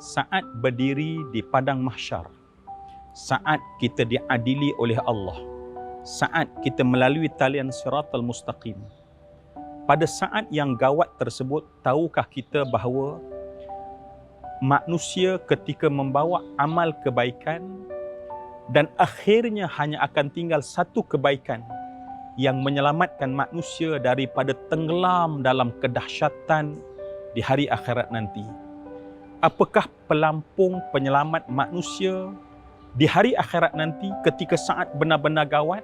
saat berdiri di padang mahsyar, saat kita diadili oleh Allah, saat kita melalui talian siratal mustaqim, pada saat yang gawat tersebut, tahukah kita bahawa manusia ketika membawa amal kebaikan dan akhirnya hanya akan tinggal satu kebaikan yang menyelamatkan manusia daripada tenggelam dalam kedahsyatan di hari akhirat nanti. Apakah pelampung penyelamat manusia di hari akhirat nanti ketika saat benar-benar gawat?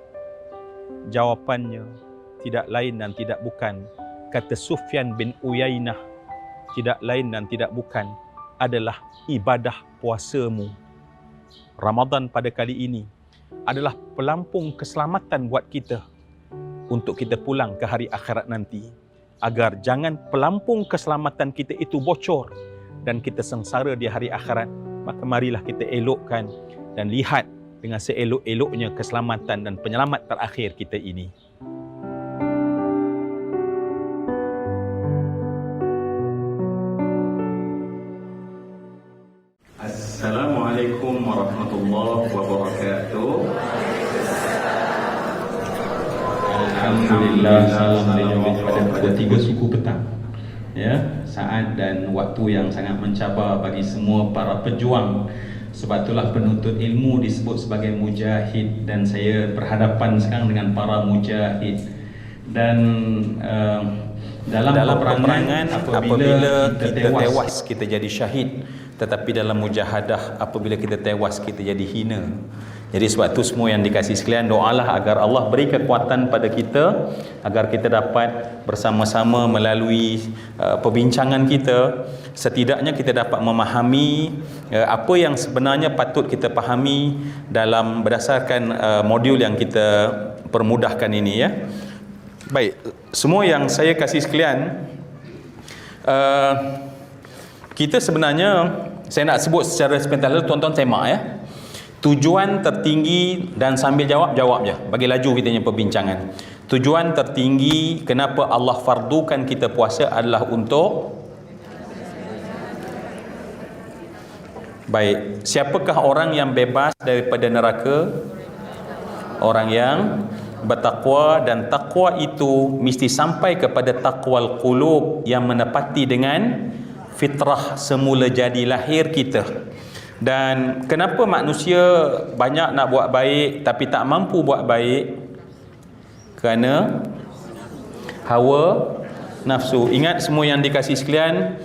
Jawapannya tidak lain dan tidak bukan, kata Sufyan bin Uyainah, tidak lain dan tidak bukan adalah ibadah puasamu. Ramadan pada kali ini adalah pelampung keselamatan buat kita untuk kita pulang ke hari akhirat nanti, agar jangan pelampung keselamatan kita itu bocor dan kita sengsara di hari akhirat. Maka marilah kita elokkan dan lihat dengan seelok-eloknya keselamatan dan penyelamat terakhir kita ini. Assalamualaikum warahmatullahi wabarakatuh. Alhamdulillah, salam menjawab pada 3 suku petang, ya, saat dan waktu yang sangat mencabar bagi semua para pejuang. Sebab itulah penuntut ilmu disebut sebagai mujahid, dan saya berhadapan sekarang dengan para mujahid. Dan dalam peperangan apabila kita tewas kita jadi syahid, tetapi dalam mujahadah apabila kita tewas kita jadi hina. Jadi sebab itu semua yang dikasih sekalian, doalah agar Allah beri kekuatan pada kita, agar kita dapat bersama-sama melalui perbincangan kita, setidaknya kita dapat memahami apa yang sebenarnya patut kita pahami dalam berdasarkan modul yang kita permudahkan ini, ya. Baik, semua yang saya kasih sekalian, kita sebenarnya, saya nak sebut secara sebentar lalu, tuan-tuan semak, ya. Tujuan tertinggi, dan sambil jawab je, bagi laju kita punya perbincangan. Tujuan tertinggi kenapa Allah fardukan kita puasa adalah untuk, baik, siapakah orang yang bebas daripada neraka? Orang yang bertakwa, dan takwa itu mesti sampai kepada taqwal qulub yang menepati dengan fitrah semula jadi lahir kita. Dan kenapa manusia banyak nak buat baik tapi tak mampu buat baik? Kerana hawa nafsu. Ingat semua yang dikasih sekalian,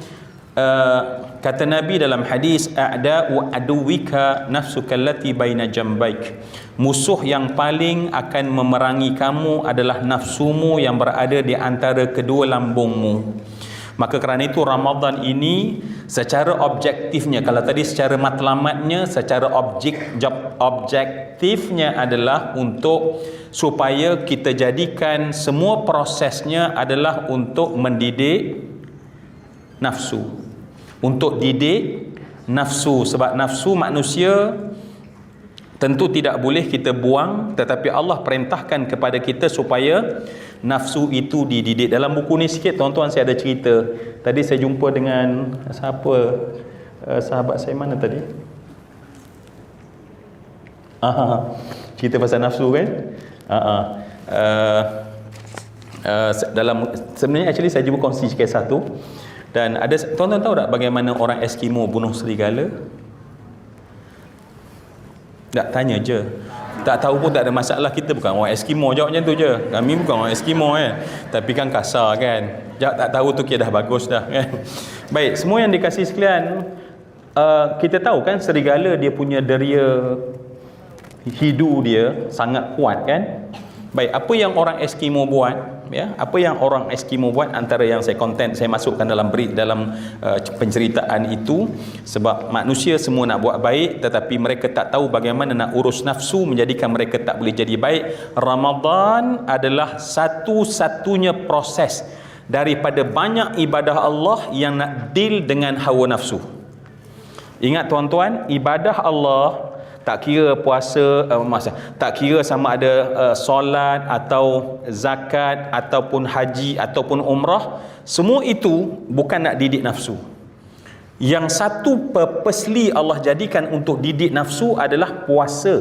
kata Nabi dalam hadis, a'da'u aduwika nafsuka allati baina jambaik. Musuh yang paling akan memerangi kamu adalah nafsumu yang berada di antara kedua lambungmu. Maka kerana itu Ramadan ini secara objektifnya, kalau tadi secara matlamatnya, secara objektifnya adalah untuk supaya kita jadikan semua prosesnya adalah untuk mendidik nafsu, untuk didik nafsu. Sebab nafsu manusia tentu tidak boleh kita buang, tetapi Allah perintahkan kepada kita supaya nafsu itu dididik. Dalam buku ni sikit, tuan-tuan, saya ada cerita. Tadi saya jumpa dengan siapa, sahabat saya mana tadi? Cerita pasal nafsu, kan? Dalam, sebenarnya actually saya jumpa kongsi kisah tu. Dan ada, tuan-tuan tahu tak bagaimana orang Eskimo bunuh serigala? Tak, tanya je. Tak tahu pun tak ada masalah, kita bukan orang Eskimo, jawab macam tu je. Kami bukan orang Eskimo, kan. Tapi kan kasar, kan. Jawab tak tahu tu kira dah bagus dah, kan. Baik, semua yang dikasih sekalian, kita tahu kan serigala dia punya deria hidu dia sangat kuat, kan. Baik, apa yang orang Eskimo buat, ya, apa yang orang Eskimo buat, antara yang saya masukkan dalam penceritaan itu, sebab manusia semua nak buat baik tetapi mereka tak tahu bagaimana nak urus nafsu menjadikan mereka tak boleh jadi baik. Ramadan adalah satu-satunya proses daripada banyak ibadah Allah yang nak deal dengan hawa nafsu. Ingat tuan-tuan, ibadah Allah tak kira puasa, tak kira sama ada solat atau zakat ataupun haji ataupun umrah, semua itu bukan nak didik nafsu. Yang satu purposely Allah jadikan untuk didik nafsu adalah puasa.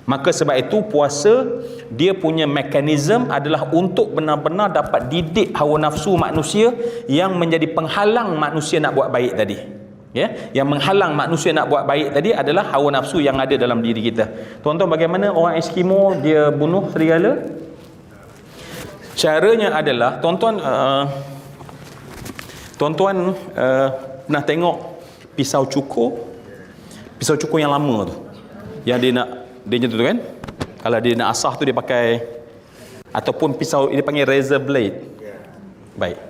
Maka sebab itu puasa dia punya mekanisme adalah untuk benar-benar dapat didik hawa nafsu manusia yang menjadi penghalang manusia nak buat baik tadi. Ya, yang menghalang manusia nak buat baik tadi adalah hawa nafsu yang ada dalam diri kita. Tuan-tuan, bagaimana orang Eskimo dia bunuh serigala? Caranya adalah tuan-tuan pernah tengok pisau cukur yang lama tu, yang dia macam tu kan, kalau dia nak asah tu dia pakai, ataupun pisau dia panggil razor blade. Baik,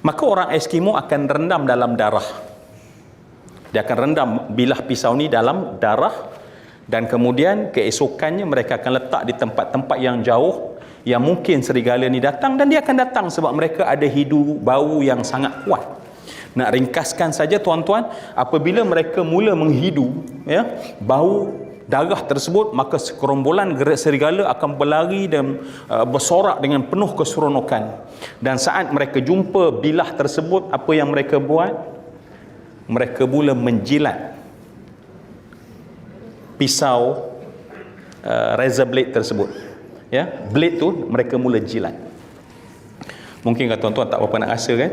maka orang Eskimo akan rendam dalam darah. Dia akan rendam bilah pisau ni dalam darah, dan kemudian keesokannya mereka akan letak di tempat-tempat yang jauh yang mungkin serigala ni datang, dan dia akan datang sebab mereka ada hidu bau yang sangat kuat. Nak ringkaskan saja tuan-tuan, apabila mereka mula menghidu ya bau darah tersebut, maka sekerombolan serigala akan berlari dan bersorak dengan penuh keseronokan. Dan saat mereka jumpa bilah tersebut, apa yang mereka buat? Mereka mula menjilat pisau razor blade tersebut. Ya, blade tu mereka mula jilat. Mungkin tuan-tuan tak berapa nak rasa kan?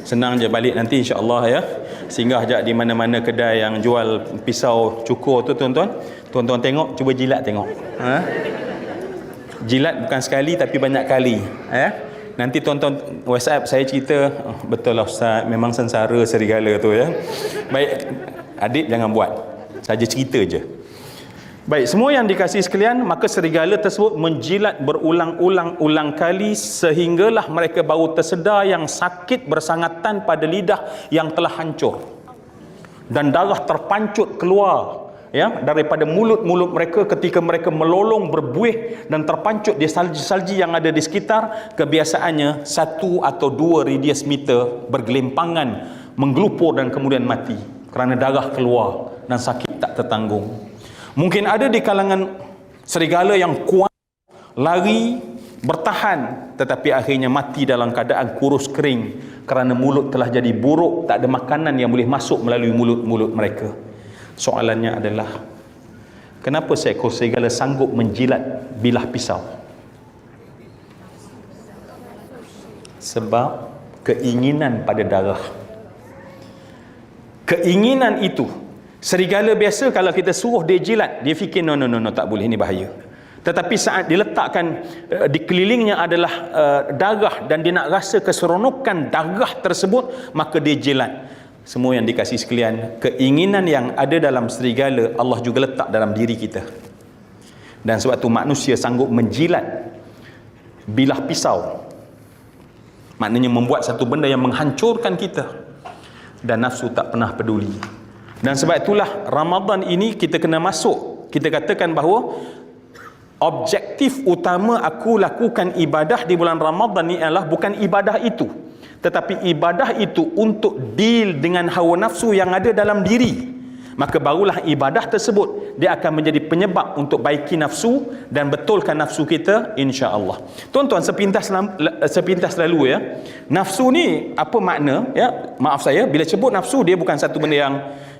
Senang je balik nanti insya-Allah ya. Singgah je di mana-mana kedai yang jual pisau cukur tu tuan-tuan. Tuan-tuan tengok, cuba jilat tengok. Ha? Jilat bukan sekali tapi banyak kali, ya. Nanti tuan-tuan WhatsApp saya cerita, oh, betul lah Ustaz, memang sengsara serigala tu ya. Baik, adik jangan buat. Saja cerita je. Baik, semua yang dikasihi sekalian, maka serigala tersebut menjilat berulang-ulang kali sehinggalah mereka baru tersedar yang sakit bersangatan pada lidah yang telah hancur. Dan darah terpancut keluar ya daripada mulut-mulut mereka ketika mereka melolong berbuih dan terpancut di salji-salji yang ada di sekitar. Kebiasaannya 1 atau 2 radius meter bergelimpangan, menggelupur dan kemudian mati kerana darah keluar dan sakit tak tertanggung. Mungkin ada di kalangan serigala yang kuat, lari, bertahan, tetapi akhirnya mati dalam keadaan kurus kering kerana mulut telah jadi buruk, tak ada makanan yang boleh masuk melalui mulut-mulut mereka. Soalannya adalah, kenapa seekor serigala sanggup menjilat bilah pisau? Sebab keinginan pada darah. Keinginan itu, serigala biasa kalau kita suruh dia jilat, dia fikir no, tak boleh, ini bahaya. Tetapi saat diletakkan di kelilingnya adalah darah dan dia nak rasa keseronokan darah tersebut, maka dia jilat. Semua yang dikasih sekalian, keinginan yang ada dalam serigala Allah juga letak dalam diri kita. Dan sebab tu manusia sanggup menjilat bilah pisau. Maknanya membuat satu benda yang menghancurkan kita, dan nafsu tak pernah peduli. Dan sebab itulah Ramadan ini kita kena masuk, kita katakan bahawa objektif utama aku lakukan ibadah di bulan Ramadan ni adalah bukan ibadah itu, tetapi ibadah itu untuk deal dengan hawa nafsu yang ada dalam diri. Maka barulah ibadah tersebut dia akan menjadi penyebab untuk baiki nafsu dan betulkan nafsu kita, insya-Allah. Tuan-tuan, sepintas lalu ya, nafsu ni apa makna ya? Maaf saya bila sebut nafsu, dia bukan satu benda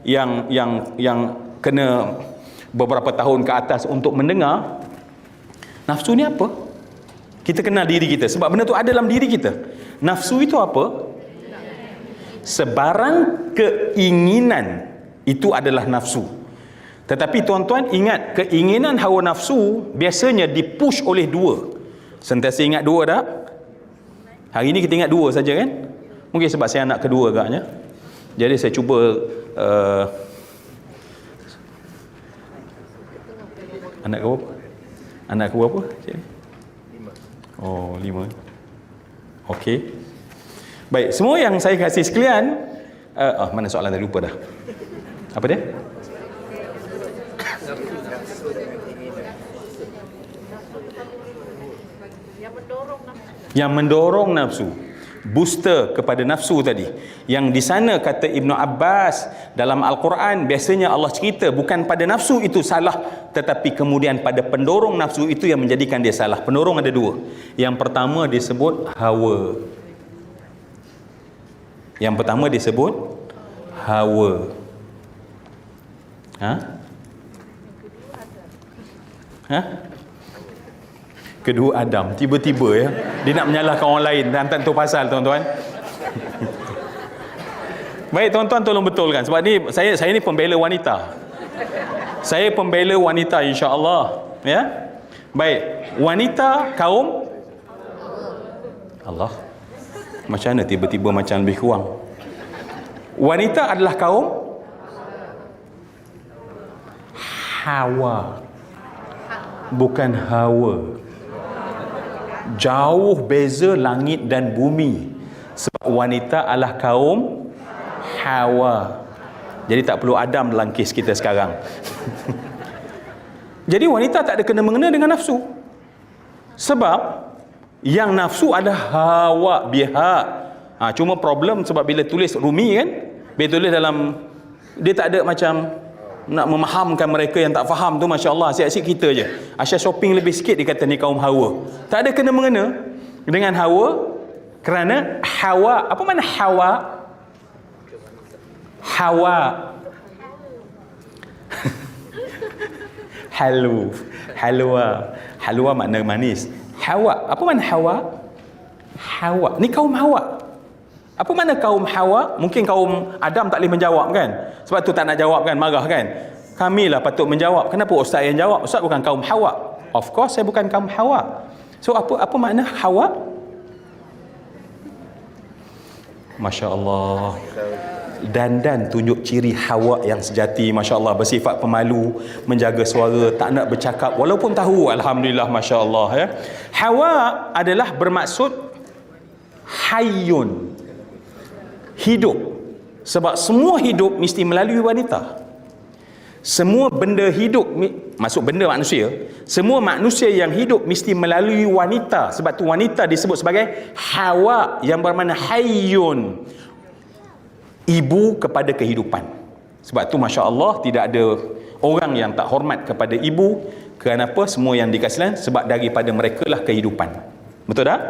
yang kena beberapa tahun ke atas untuk mendengar. Nafsu ni apa? Kita kenal diri kita sebab benda tu ada dalam diri kita. Nafsu itu apa? Sebarang keinginan itu adalah nafsu. Tetapi tuan-tuan ingat, keinginan hawa nafsu biasanya dipush oleh 2. Sentiasa ingat 2 dah? Hari ini kita ingat 2 saja kan? Mungkin sebab saya anak kedua agaknya. Jadi saya cuba anak ke berapa? Anak ke berapa? 5. Oh, 5. Okey. Baik, semua yang saya kasih sekalian, mana soalan tadi, lupa dah. Apa dia? Yang mendorong nafsu. Booster kepada nafsu tadi. Yang di sana kata Ibnu Abbas dalam Al-Quran, biasanya Allah cerita bukan pada nafsu itu salah, tetapi kemudian pada pendorong nafsu itu yang menjadikan dia salah. Pendorong ada 2. Yang pertama disebut hawa. Yang pertama disebut hawa. Ha? Ha? Kedua Adam. Tiba-tiba ya, dia nak menyalahkan orang lain dan tak tahu pasal, tuan-tuan. Baik, tuan-tuan tolong betulkan. Sebab ni saya ni pembela wanita. Saya pembela wanita, insya-Allah, ya. Baik, wanita kaum Allah. Macam mana tiba-tiba macam lebih kurang? Wanita adalah kaum Hawa, bukan Hawa. Jauh beza langit dan bumi. Sebab wanita adalah kaum Hawa. Jadi tak perlu Adam dalam kes kita sekarang. Jadi wanita tak ada kena-mengena dengan nafsu. Sebab yang nafsu adalah hawa bihak. Cuma problem sebab bila tulis Rumi kan, bila tulis dalam, dia tak ada macam nak memahamkan mereka yang tak faham tu. Masya Allah, asyik-asyik kita je. Asyik shopping lebih sikit dia kata ni kaum hawa. Tak ada kena-mengena dengan hawa. Kerana hawa, apa mana hawa? Hawa halwa makna manis. Hawa, apa mana hawa? Hawa, ni kaum hawa. Apa mana kaum hawa? Mungkin kaum Adam tak boleh menjawab kan, sebab tu tak nak jawab kan, marah kan. Kamilah patut menjawab. Kenapa ustaz yang jawab? Ustaz bukan kaum hawa. Of course saya bukan kaum hawa. So apa makna hawa? Masya Allah. Dandan tunjuk ciri hawa yang sejati. Masya Allah, bersifat pemalu, menjaga suara, tak nak bercakap walaupun tahu. Alhamdulillah, Masya Allah ya. Hawa adalah bermaksud hayyun, hidup. Sebab semua hidup mesti melalui wanita. Semua benda hidup, masuk benda manusia, semua manusia yang hidup mesti melalui wanita. Sebab tu wanita disebut sebagai hawa, yang bermakna hayyun, ibu kepada kehidupan. Sebab tu Masya Allah tidak ada orang yang tak hormat kepada ibu. Kenapa? Semua yang dikasihkan sebab daripada mereka lah kehidupan. Betul tak?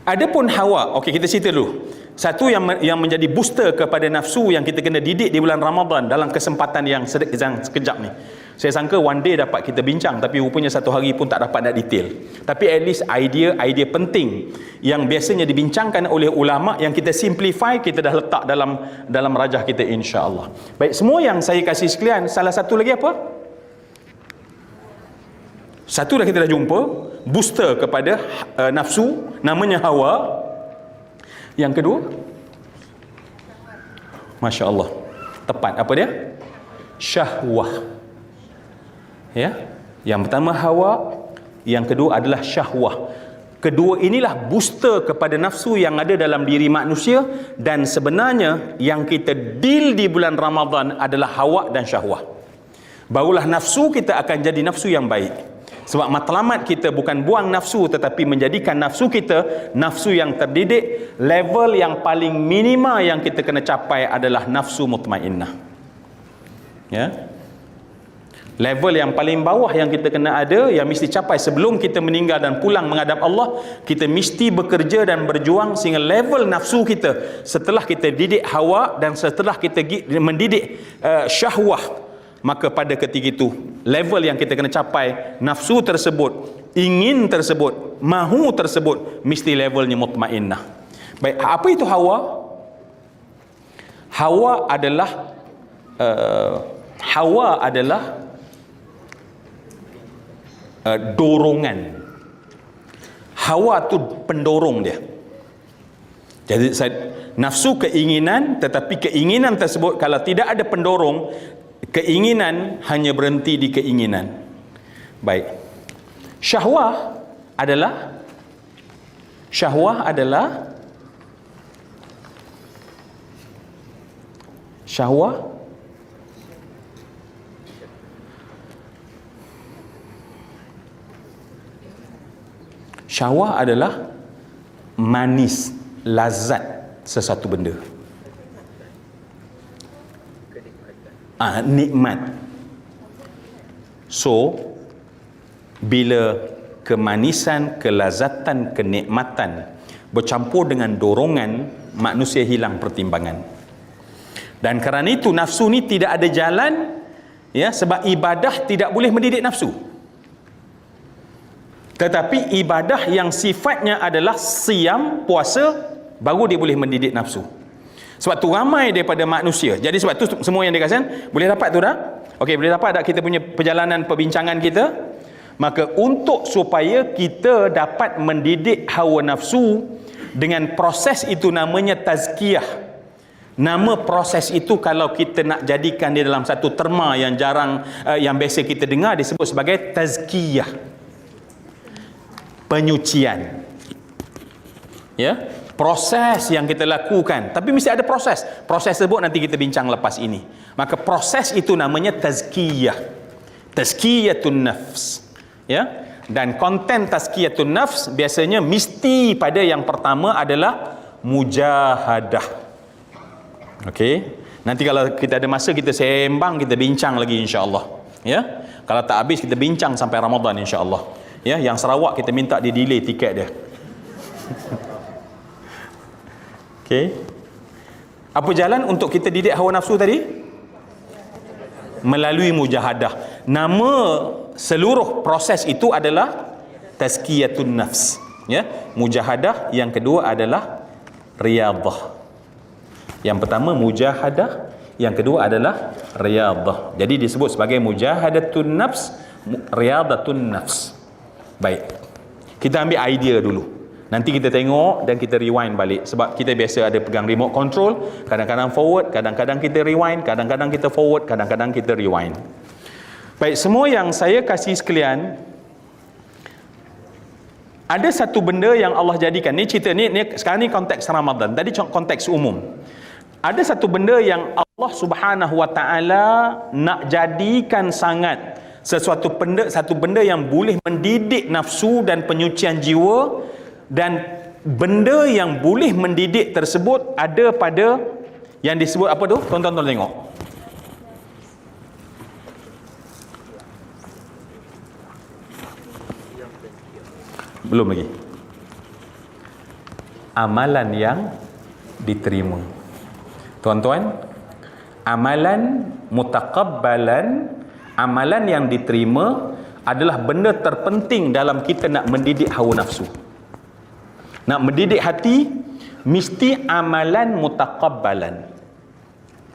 Adapun hawa, okey, kita cerita dulu. Satu yang menjadi booster kepada nafsu yang kita kena didik di bulan Ramadan dalam kesempatan yang sekejap ni. Saya sangka one day dapat kita bincang, tapi rupanya satu hari pun tak dapat nak detail. Tapi at least idea penting yang biasanya dibincangkan oleh ulama, yang kita simplify, kita dah letak dalam rajah kita, insya-Allah. Baik, semua yang saya kasih sekalian, salah satu lagi apa? Satu dah kita dah jumpa, booster kepada nafsu, namanya hawa. Yang kedua, Masya Allah, tepat, apa dia? Syahwah. Ya, yang pertama hawa, yang kedua adalah syahwah. Kedua inilah booster kepada nafsu yang ada dalam diri manusia, dan sebenarnya yang kita deal di bulan Ramadan adalah hawa dan syahwah. Barulah nafsu kita akan jadi nafsu yang baik. Sebab matlamat kita bukan buang nafsu, tetapi menjadikan nafsu kita nafsu yang terdidik. Level yang paling minima yang kita kena capai adalah nafsu mutmainnah. Ya. Level yang paling bawah yang kita kena ada, yang mesti capai sebelum kita meninggal dan pulang menghadap Allah, kita mesti bekerja dan berjuang sehingga level nafsu kita, setelah kita didik hawa dan setelah kita mendidik syahwah, maka pada ketika itu level yang kita kena capai, nafsu tersebut, ingin tersebut, mahu tersebut mesti levelnya mutmainnah. Baik, apa itu hawa? Hawa adalah dorongan. Hawa tu pendorong dia. Jadi nafsu keinginan, tetapi keinginan tersebut kalau tidak ada pendorong, keinginan hanya berhenti di keinginan. Baik. Syahwah adalah syahwah adalah manis, lazat sesuatu benda. Nikmat. So bila kemanisan, kelazatan, kenikmatan bercampur dengan dorongan, manusia hilang pertimbangan. Dan kerana itu nafsu ni tidak ada jalan, ya, sebab ibadah tidak boleh mendidik nafsu. Tetapi ibadah yang sifatnya adalah siam, puasa, baru dia boleh mendidik nafsu. Sebab tu ramai daripada manusia. Jadi sebab tu semua yang dikatakan boleh dapat tu dah. Okey, boleh dapat tak kita punya perjalanan perbincangan kita? Maka untuk supaya kita dapat mendidik hawa nafsu dengan proses itu namanya tazkiyah. Nama proses itu kalau kita nak jadikan dia dalam satu terma yang jarang, yang biasa kita dengar, disebut sebagai tazkiyah. Penyucian. Ya, proses yang kita lakukan. Tapi mesti ada proses. Proses tersebut nanti kita bincang lepas ini. Maka proses itu namanya tazkiyah. Tazkiyatun nafs. Ya, dan konten tazkiyatun nafs biasanya mesti pada yang pertama adalah mujahadah. Okey, nanti kalau kita ada masa kita sembang, kita bincang lagi insya-Allah. Ya, kalau tak habis kita bincang sampai Ramadan insya-Allah. Ya, yang Sarawak kita minta dia delay tiket dia. Okey, apa jalan untuk kita didik hawa nafsu tadi? Melalui mujahadah. Nama seluruh proses itu adalah tazkiyatun nafs. Ya, mujahadah. Yang kedua adalah riyadhah. Yang pertama mujahadah, yang kedua adalah riyadhah. Jadi disebut sebagai mujahadatun nafs, riyadhatun nafs. Baik, kita ambil idea dulu. Nanti kita tengok dan kita rewind balik. Sebab kita biasa ada pegang remote control, kadang-kadang forward, kadang-kadang kita rewind, kadang-kadang kita forward, kadang-kadang kita rewind. Baik, semua yang saya kasih sekalian, ada satu benda yang Allah jadikan. Ni cerita ni sekarang ni konteks Ramadan. Tadi konteks umum. Ada satu benda yang Allah Subhanahu Wa Taala nak jadikan sangat, satu benda yang boleh mendidik nafsu dan penyucian jiwa. Dan benda yang boleh mendidik tersebut ada pada yang disebut apa tu? Tonton tengok. Belum lagi. Amalan yang diterima. Tuan-tuan, amalan mutaqabbalan, amalan yang diterima adalah benda terpenting dalam kita nak mendidik hawa nafsu. Nak mendidik hati, mesti amalan mutaqabbalan.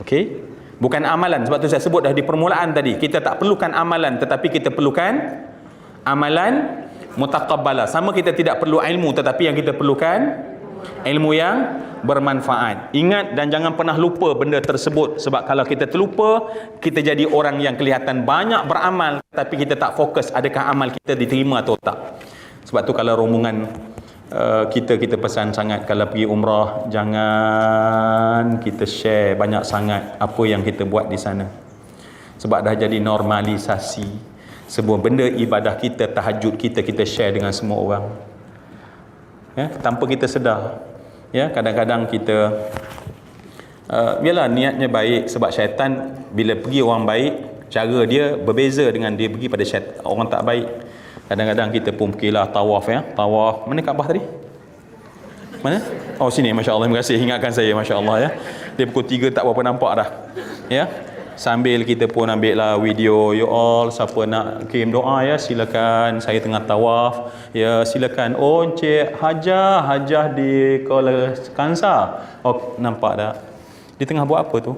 Okey? Bukan amalan, sebab tu saya sebut dah di permulaan tadi. Kita tak perlukan amalan, tetapi kita perlukan amalan mutaqabbalah. Sama kita tidak perlu ilmu, tetapi yang kita perlukan ilmu yang bermanfaat. Ingat dan jangan pernah lupa benda tersebut. Sebab kalau kita terlupa, kita jadi orang yang kelihatan banyak beramal, tapi kita tak fokus adakah amal kita diterima atau tak. Sebab tu kalau rombongan kita pesan sangat kalau pergi umrah, jangan kita share banyak sangat apa yang kita buat di sana. Sebab dah jadi normalisasi. Sebuah benda ibadah kita, tahajud kita share dengan semua orang. Ya, tanpa kita sedar. Ya, kadang-kadang kita yalah niatnya baik, sebab syaitan bila pergi orang baik, cara dia berbeza dengan dia pergi pada syaitan, orang tak baik. Kadang-kadang kita pun pergilah tawaf, ya. Tawaf, mana Kaabah tadi? Mana? Oh, sini, Masya Allah. Terima kasih ingatkan saya, Masya Allah, ya. Dia pukul 3 tak berapa nampak dah. Ya. Sambil kita pun ambil lah video. You all, siapa nak kirim doa, ya, silakan. Saya tengah tawaf. Ya, silakan. Oh, Encik Hajah di Kuala Kansar. Oh, nampak tak? Dia tengah buat apa tu?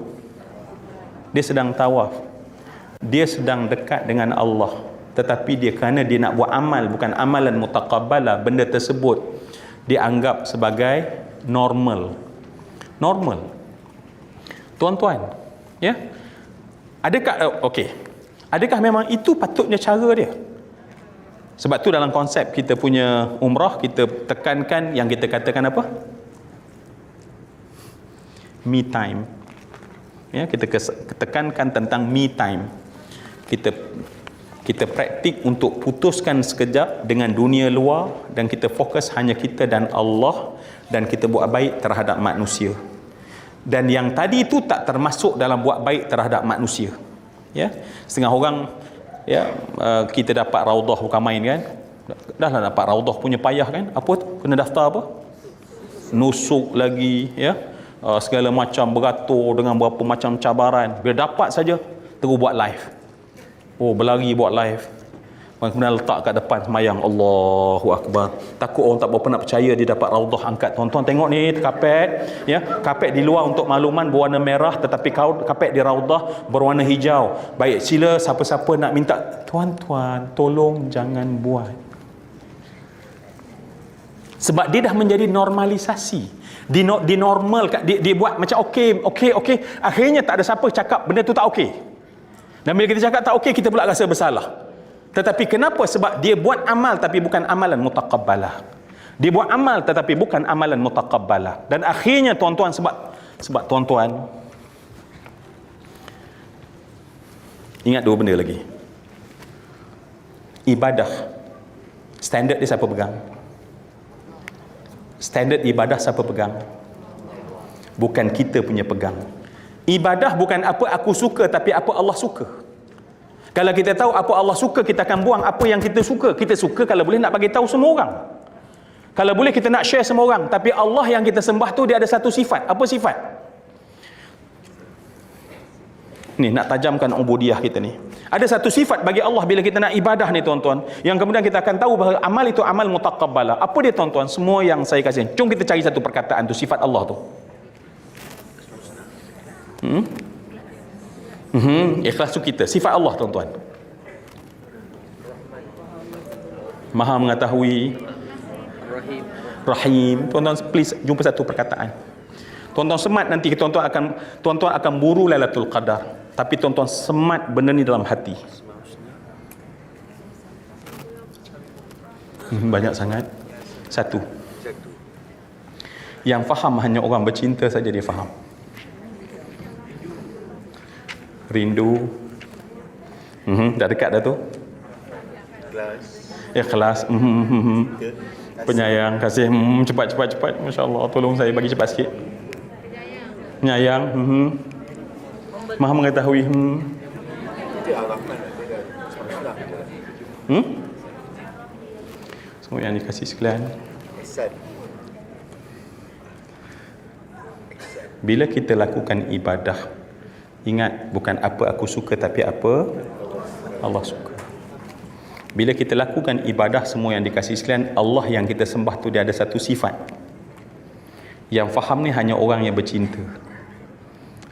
Dia sedang tawaf. Dia sedang dekat dengan Allah. Tetapi dia kerana dia nak buat amal, bukan amalan mutaqabbalah, benda tersebut dianggap sebagai normal. Tuan-tuan, ya, adakah adakah memang itu patutnya cara dia? Sebab tu dalam konsep kita punya umrah, kita tekankan yang kita katakan apa? Me time. Ya, kita tekankan tentang me time. Kita praktik untuk putuskan sekejap dengan dunia luar, dan kita fokus hanya kita dan Allah, dan kita buat baik terhadap manusia. Dan yang tadi itu tak termasuk dalam buat baik terhadap manusia. Ya, setengah orang, ya, kita dapat raudah bukan main kan? Dah lah dapat raudah punya payah kan? Apa tu? Kena daftar apa? Nusuk lagi, ya. segala macam beratur dengan berapa macam cabaran. Bila dapat saja, terus buat live. Berlari buat live. Kemudian letak kat depan semayang, Allahu Akbar. Takut orang tak berapa nak percaya dia dapat raudah angkat. Tuan-tuan tengok ni kapet, ya, kapet di luar untuk makluman berwarna merah, tetapi kapet di raudah berwarna hijau. Baik, sila siapa-siapa nak minta, tuan-tuan tolong jangan buat. Sebab dia dah menjadi normalisasi. Dinormalkan, dibuat macam okey. Akhirnya tak ada siapa cakap benda tu tak okey. Dan bila kita cakap tak okey, kita pula rasa bersalah. Tetapi kenapa? Sebab dia buat amal tapi bukan amalan mutaqabbalah. Dia buat amal tetapi bukan amalan mutaqabbalah. Dan akhirnya tuan-tuan, sebab tuan-tuan ingat dua benda lagi. Ibadah, standard dia siapa pegang? Standard ibadah siapa pegang? Bukan kita punya pegang. Ibadah bukan apa aku suka, tapi apa Allah suka. Kalau kita tahu apa Allah suka, kita akan buang apa yang kita suka. Kita suka kalau boleh nak bagi tahu semua orang. Kalau boleh kita nak share semua orang. Tapi Allah yang kita sembah tu dia ada satu sifat. Apa sifat? Ni nak tajamkan ubudiyah kita ni. Ada satu sifat bagi Allah bila kita nak ibadah ni tuan-tuan, yang kemudian kita akan tahu bahawa amal itu amal mutaqabbalah. Apa dia tuan-tuan? Semua yang saya kasih. Jom kita cari satu perkataan tu, sifat Allah tu. Ikhlas tu kita, sifat Allah tuan-tuan. Maha mengetahui, Rahim. Tuan-tuan please jumpa satu perkataan. Tuan-tuan semat nanti tuan-tuan akan buru Lailatul Qadar. Tapi tuan-tuan semat benda ni dalam hati. Banyak sangat. Satu. Yang faham hanya orang bercinta saja dia faham. Rindu. Dah dekat dah tu. Ikhlas. Penyayang, kasih. Cepat. Masya-Allah, tolong saya bagi cepat sikit. Penyayang. Maha mengetahui. Semua yang dikasih sekalian. Bila kita lakukan ibadah, ingat, bukan apa aku suka tapi apa Allah suka. Bila kita lakukan ibadah, semua yang dikasih sekalian, Allah yang kita sembah tu dia ada satu sifat. Yang faham ni hanya orang yang bercinta.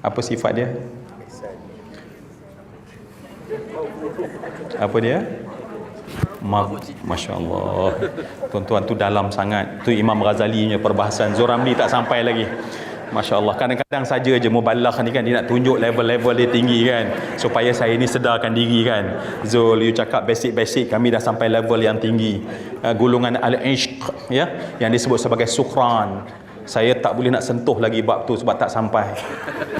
Apa sifat dia? Apa dia? Masya Allah. Tuan-tuan tu dalam sangat. Tu Imam Ghazali punya perbahasan. Zuramli tak sampai lagi. Masya Allah, kadang-kadang saja je mubalagh ni kan, dia nak tunjuk level-level dia tinggi kan, supaya saya ni sedarkan diri kan. Zul, you cakap basic-basic, kami dah sampai level yang tinggi. Gulungan al-ishq, ya, yang disebut sebagai sukran. Saya tak boleh nak sentuh lagi bab tu sebab tak sampai.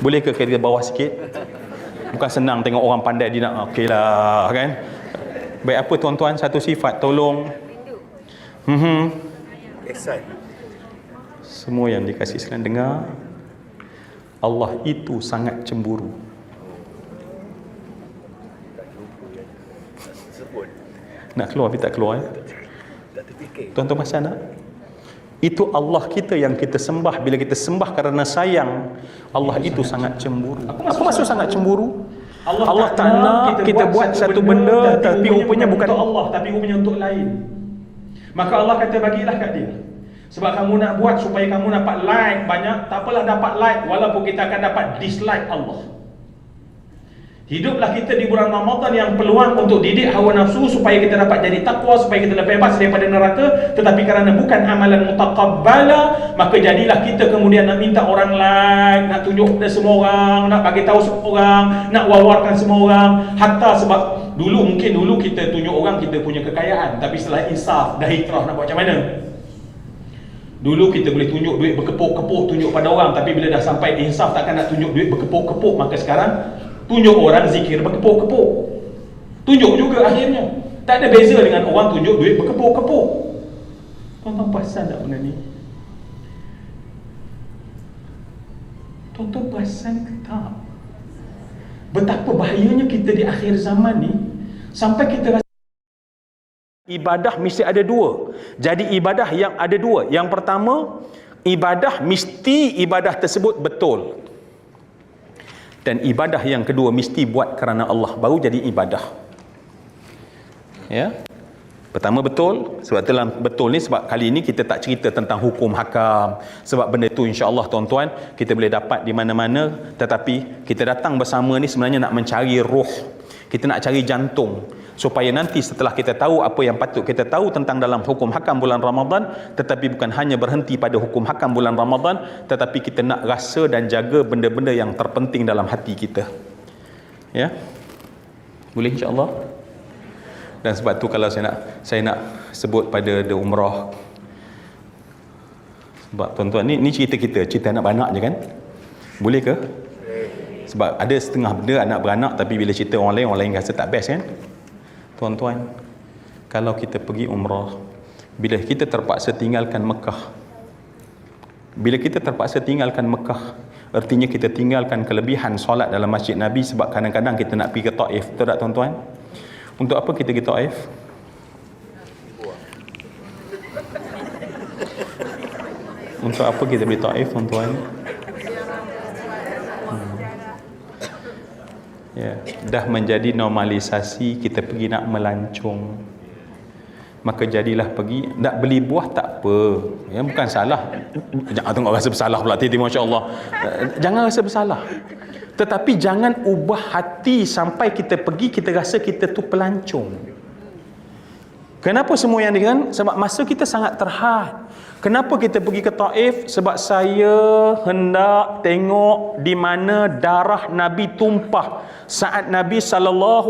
Boleh ke kita bawah sikit? Bukan senang tengok orang pandai dia nak okey lah kan. Baik, apa tuan-tuan satu sifat, tolong. Semua yang dikasih sekalian dengar, Allah itu sangat cemburu. Nak keluar tapi tak keluar ya? Tuan-tuan masa nak? Itu Allah kita yang kita sembah. Bila kita sembah kerana sayang, Allah itu sangat cemburu. Apa maksud sangat cemburu? Allah tak nak kita buat satu benda tapi rupanya bukan untuk Allah, tapi rupanya untuk lain. Maka Allah kata bagilah kat dia. Sebab kamu nak buat supaya kamu dapat like banyak, tak apalah dapat like, walaupun kita akan dapat dislike Allah. Hiduplah kita di bulan Ramadan yang peluang untuk didik hawa nafsu supaya kita dapat jadi takwa, supaya kita bebas daripada neraka. Tetapi kerana bukan amalan mutaqabbala, maka jadilah kita kemudian nak minta orang like, nak tunjuk kepada semua orang, nak bagi tahu semua orang, nak wawarkan semua orang. Hatta sebab mungkin dulu kita tunjuk orang kita punya kekayaan, tapi setelah insaf dah hitrah, nak buat macam mana? Dulu kita boleh tunjuk duit berkepuk-kepuk tunjuk pada orang, tapi bila dah sampai insaf takkan nak tunjuk duit berkepuk-kepuk. Maka sekarang tunjuk orang zikir berkepuk-kepuk, tunjuk juga akhirnya. Tak ada beza dengan orang tunjuk duit berkepuk-kepuk. Tuan-tuan perasan tak benda ni? Tuan-tuan perasan ke tak? Betapa bahayanya kita di akhir zaman ni, sampai kita rasa ibadah mesti ada dua. Jadi ibadah yang ada dua. Yang pertama, ibadah mesti ibadah tersebut betul. Dan ibadah yang kedua mesti buat kerana Allah, baru jadi ibadah. Ya. Pertama betul, sebab dalam betul ni, sebab kali ini kita tak cerita tentang hukum hakam, sebab benda tu insya-Allah tuan-tuan kita boleh dapat di mana-mana, tetapi kita datang bersama ni sebenarnya nak mencari roh, kita nak cari jantung, supaya nanti setelah kita tahu apa yang patut kita tahu tentang dalam hukum hakam bulan Ramadan, tetapi bukan hanya berhenti pada hukum hakam bulan Ramadan, tetapi kita nak rasa dan jaga benda-benda yang terpenting dalam hati kita. Ya. Boleh insya-Allah. Dan sebab tu kalau saya nak sebut pada the umrah, sebab tuan-tuan ni cerita kita, cerita anak beranak je kan, boleh ke? Sebab ada setengah benda anak beranak, tapi bila cerita orang lain rasa tak best kan. Tuan-tuan, kalau kita pergi umrah, bila kita terpaksa tinggalkan Mekah, artinya kita tinggalkan kelebihan solat dalam masjid Nabi, sebab kadang-kadang kita nak pergi ke Taif, betul tak tuan-tuan? Untuk apa kita pergi Taif? Untuk apa kita pergi Taif, tuan-tuan? Ya, dah menjadi normalisasi kita pergi nak melancong. Maka jadilah pergi, nak beli buah tak apa. Ya, bukan salah. Jangan tengok rasa bersalah pula, tiba-tiba masya-Allah. Jangan rasa bersalah. Tetapi jangan ubah hati sampai kita pergi kita rasa kita tu pelancong. Kenapa semua yang dikatakan? Sebab masa kita sangat terhad. Kenapa kita pergi ke Taif? Sebab saya hendak tengok di mana darah Nabi tumpah saat Nabi SAW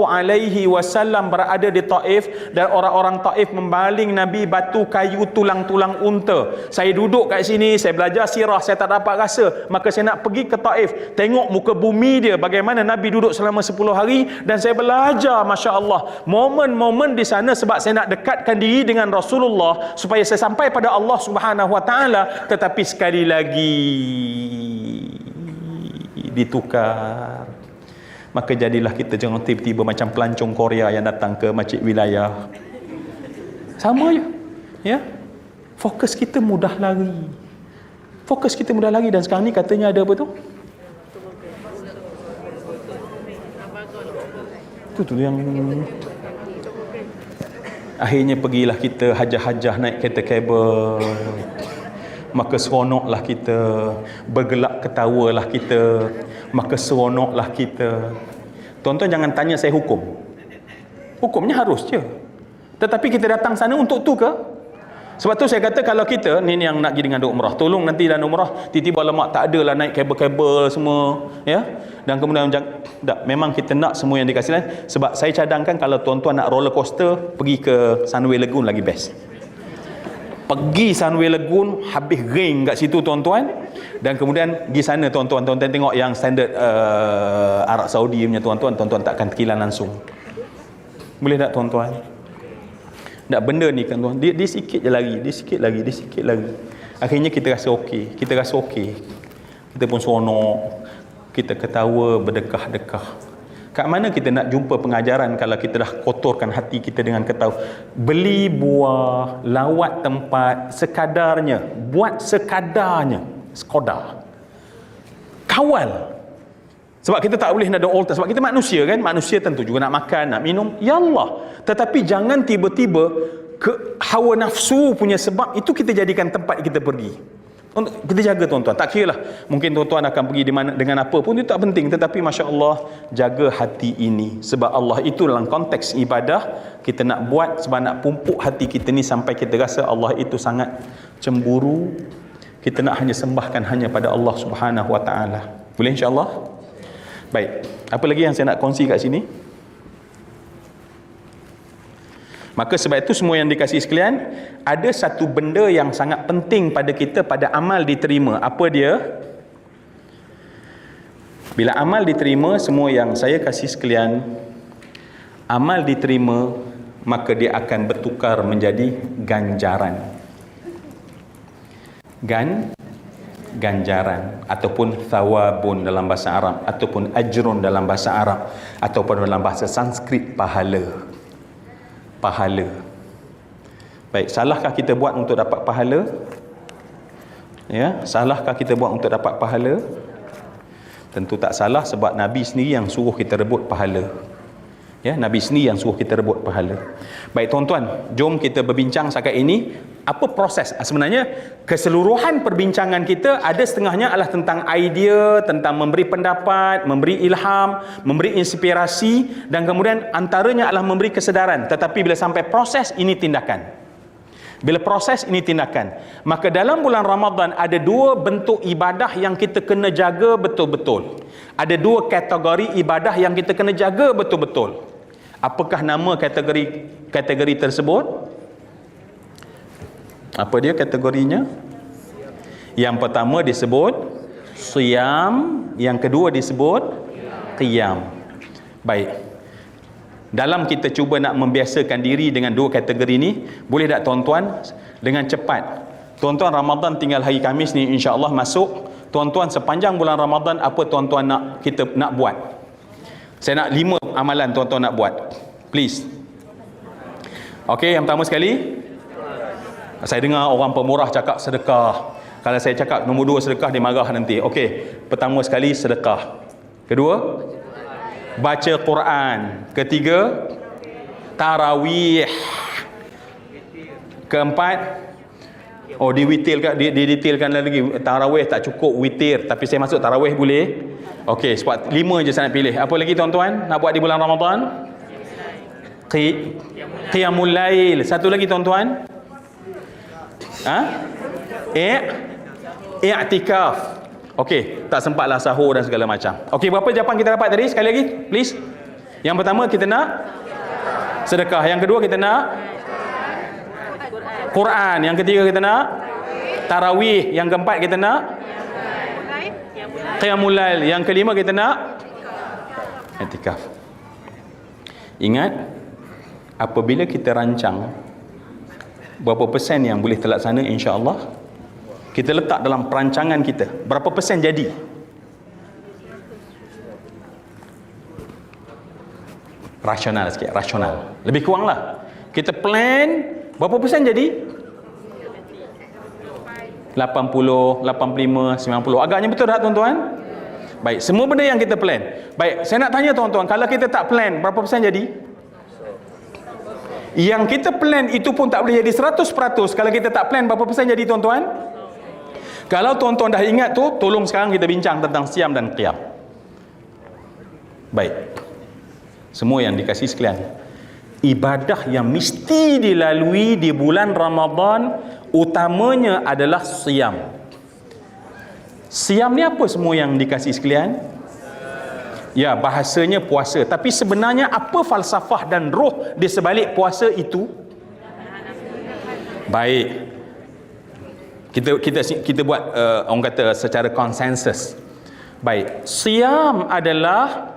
berada di Taif, dan orang-orang Taif membaling Nabi batu kayu tulang-tulang unta. Saya duduk kat sini, saya belajar sirah, saya tak dapat rasa, maka saya nak pergi ke Taif, tengok muka bumi dia, bagaimana Nabi duduk selama 10 hari, dan saya belajar, Masya Allah, momen-momen di sana, sebab saya nak dekatkan diri dengan Rasulullah supaya saya sampai pada Allah Subhanahu Wa Taala. Tetapi sekali lagi ditukar. Maka jadilah kita jangan tiba-tiba macam pelancong Korea yang datang ke masjid wilayah. Sama je. Ya. Fokus kita mudah lari. Dan sekarang ni katanya ada apa tu? Tu yang akhirnya pergilah kita hajah-hajah naik kereta kabel. Maka seronoklah kita, bergelak ketawalah kita, maka seronoklah kita. Tuan-tuan jangan tanya saya hukum. Hukumnya harus je. Tetapi kita datang sana untuk tu ke? Sebab tu saya kata kalau kita ni yang nak pergi dengan umrah, tolong nanti dalam umrah tiba-tiba lemak tak adalah naik kabel-kabel semua, ya. Dan kemudian memang kita nak semua yang dikasih lain. Sebab saya cadangkan kalau tuan-tuan nak roller coaster, pergi ke Sunway Lagoon lagi best. Pergi Sunway Lagoon, habis ring kat situ tuan-tuan, dan kemudian pergi sana tuan-tuan tengok yang standard Arab Saudi punya tuan-tuan takkan terkilan langsung. Boleh tak tuan-tuan? Tak, benda ni kan tuan, dia sikit je lagi, dia sikit lagi. Akhirnya kita rasa okey, kita pun seronok, kita ketawa berdekah-dekah. Kat mana kita nak jumpa pengajaran kalau kita dah kotorkan hati kita dengan ketawa? Beli buah, lawat tempat sekadarnya, buat sekadarnya, kawal. Sebab kita tak boleh nak ada altar, sebab kita manusia kan, manusia tentu juga nak makan, nak minum, ya Allah. Tetapi jangan tiba-tiba ke hawa nafsu punya sebab itu kita jadikan tempat kita pergi. Untuk kita jaga tuan-tuan, tak kira lah mungkin tuan-tuan akan pergi di mana dengan apa pun, itu tak penting, tetapi masya-Allah jaga hati ini, sebab Allah itu dalam konteks ibadah kita nak buat sebab nak pumpuk hati kita ni sampai kita rasa Allah itu sangat cemburu, kita nak hanya sembahkan hanya pada Allah Subhanahu Wa Taala. Boleh insya-Allah? Baik, apa lagi yang saya nak kongsi kat sini? Maka sebab itu semua yang dikasihi sekalian, ada satu benda yang sangat penting pada kita pada amal diterima. Apa dia? Bila amal diterima, semua yang saya kasih sekalian, amal diterima, maka dia akan bertukar menjadi ganjaran. Ganjaran ataupun thawabun dalam bahasa Arab, ataupun ajrun dalam bahasa Arab, ataupun dalam bahasa Sanskrit pahala. Baik, salahkah kita buat untuk dapat pahala? Ya, salahkah kita buat untuk dapat pahala? Tentu tak salah, sebab Nabi sendiri yang suruh kita rebut pahala. Ya, Nabi sendiri yang suruh kita rebut pahala. Baik tuan-tuan, jom kita berbincang setakat ini. Apa proses? Sebenarnya keseluruhan perbincangan kita ada setengahnya adalah tentang idea, tentang memberi pendapat, memberi ilham, memberi inspirasi, dan kemudian antaranya adalah memberi kesedaran. Tetapi bila sampai proses, ini tindakan. Bila proses, ini tindakan. Maka dalam bulan Ramadan ada dua bentuk ibadah yang kita kena jaga betul-betul. Ada dua kategori ibadah yang kita kena jaga betul-betul. Apakah nama kategori tersebut? Apa dia kategorinya? Yang pertama disebut Siyam, yang kedua disebut Qiyam. Baik. Dalam kita cuba nak membiasakan diri dengan dua kategori ni, boleh tak tuan-tuan dengan cepat? Tuan-tuan, Ramadan tinggal hari Khamis ni insya-Allah masuk. Tuan-tuan sepanjang bulan Ramadan apa tuan-tuan kita nak buat? Saya nak 5 amalan tuan-tuan nak buat. Please. Okey, yang pertama sekali, saya dengar orang pemurah cakap sedekah. Kalau saya cakap nombor 2 sedekah, dia marah nanti. Okey, pertama sekali sedekah. Kedua, baca Quran. Ketiga, tarawih. Keempat, didetailkan lagi. Tarawih tak cukup witir, tapi saya masuk tarawih boleh. Okey, sebab 5 je saya nak pilih. Apa lagi tuan-tuan nak buat di bulan Ramadan? Qiyamul Lail. Satu lagi tuan-tuan, i'tikaf. Okey, tak sempatlah sahur dan segala macam. Okey, berapa jawapan kita dapat tadi? Sekali lagi, please. Yang pertama kita nak sedekah. Yang kedua kita nak Quran. Yang ketiga kita nak tarawih. Yang keempat kita nak Qiyamul Lail. Yang kelima kita nak i'tikaf. Ingat, apabila kita rancang berapa persen yang boleh terlaksana, insya-Allah kita letak dalam perancangan kita, berapa persen jadi? Rasional sikit, rasional. Lebih kurang lah. Kita plan, berapa persen jadi? 80, 85, 90. Agaknya betul tak tuan-tuan? Baik, semua benda yang kita plan. Baik, saya nak tanya tuan-tuan, kalau kita tak plan, berapa persen jadi? Yang kita plan itu pun tak boleh jadi 100%. Kalau kita tak plan, berapa persen jadi tuan-tuan? Kalau tuan-tuan dah ingat tu, tolong sekarang kita bincang tentang siam dan qiyam. Baik. Semua yang dikasih sekalian, ibadah yang mesti dilalui di bulan Ramadan utamanya adalah siam. Siam ni apa semua yang dikasih sekalian? Ya, bahasanya puasa. Tapi sebenarnya apa falsafah dan roh di sebalik puasa itu? Baik. Kita buat orang kata secara konsensus. Baik, siam adalah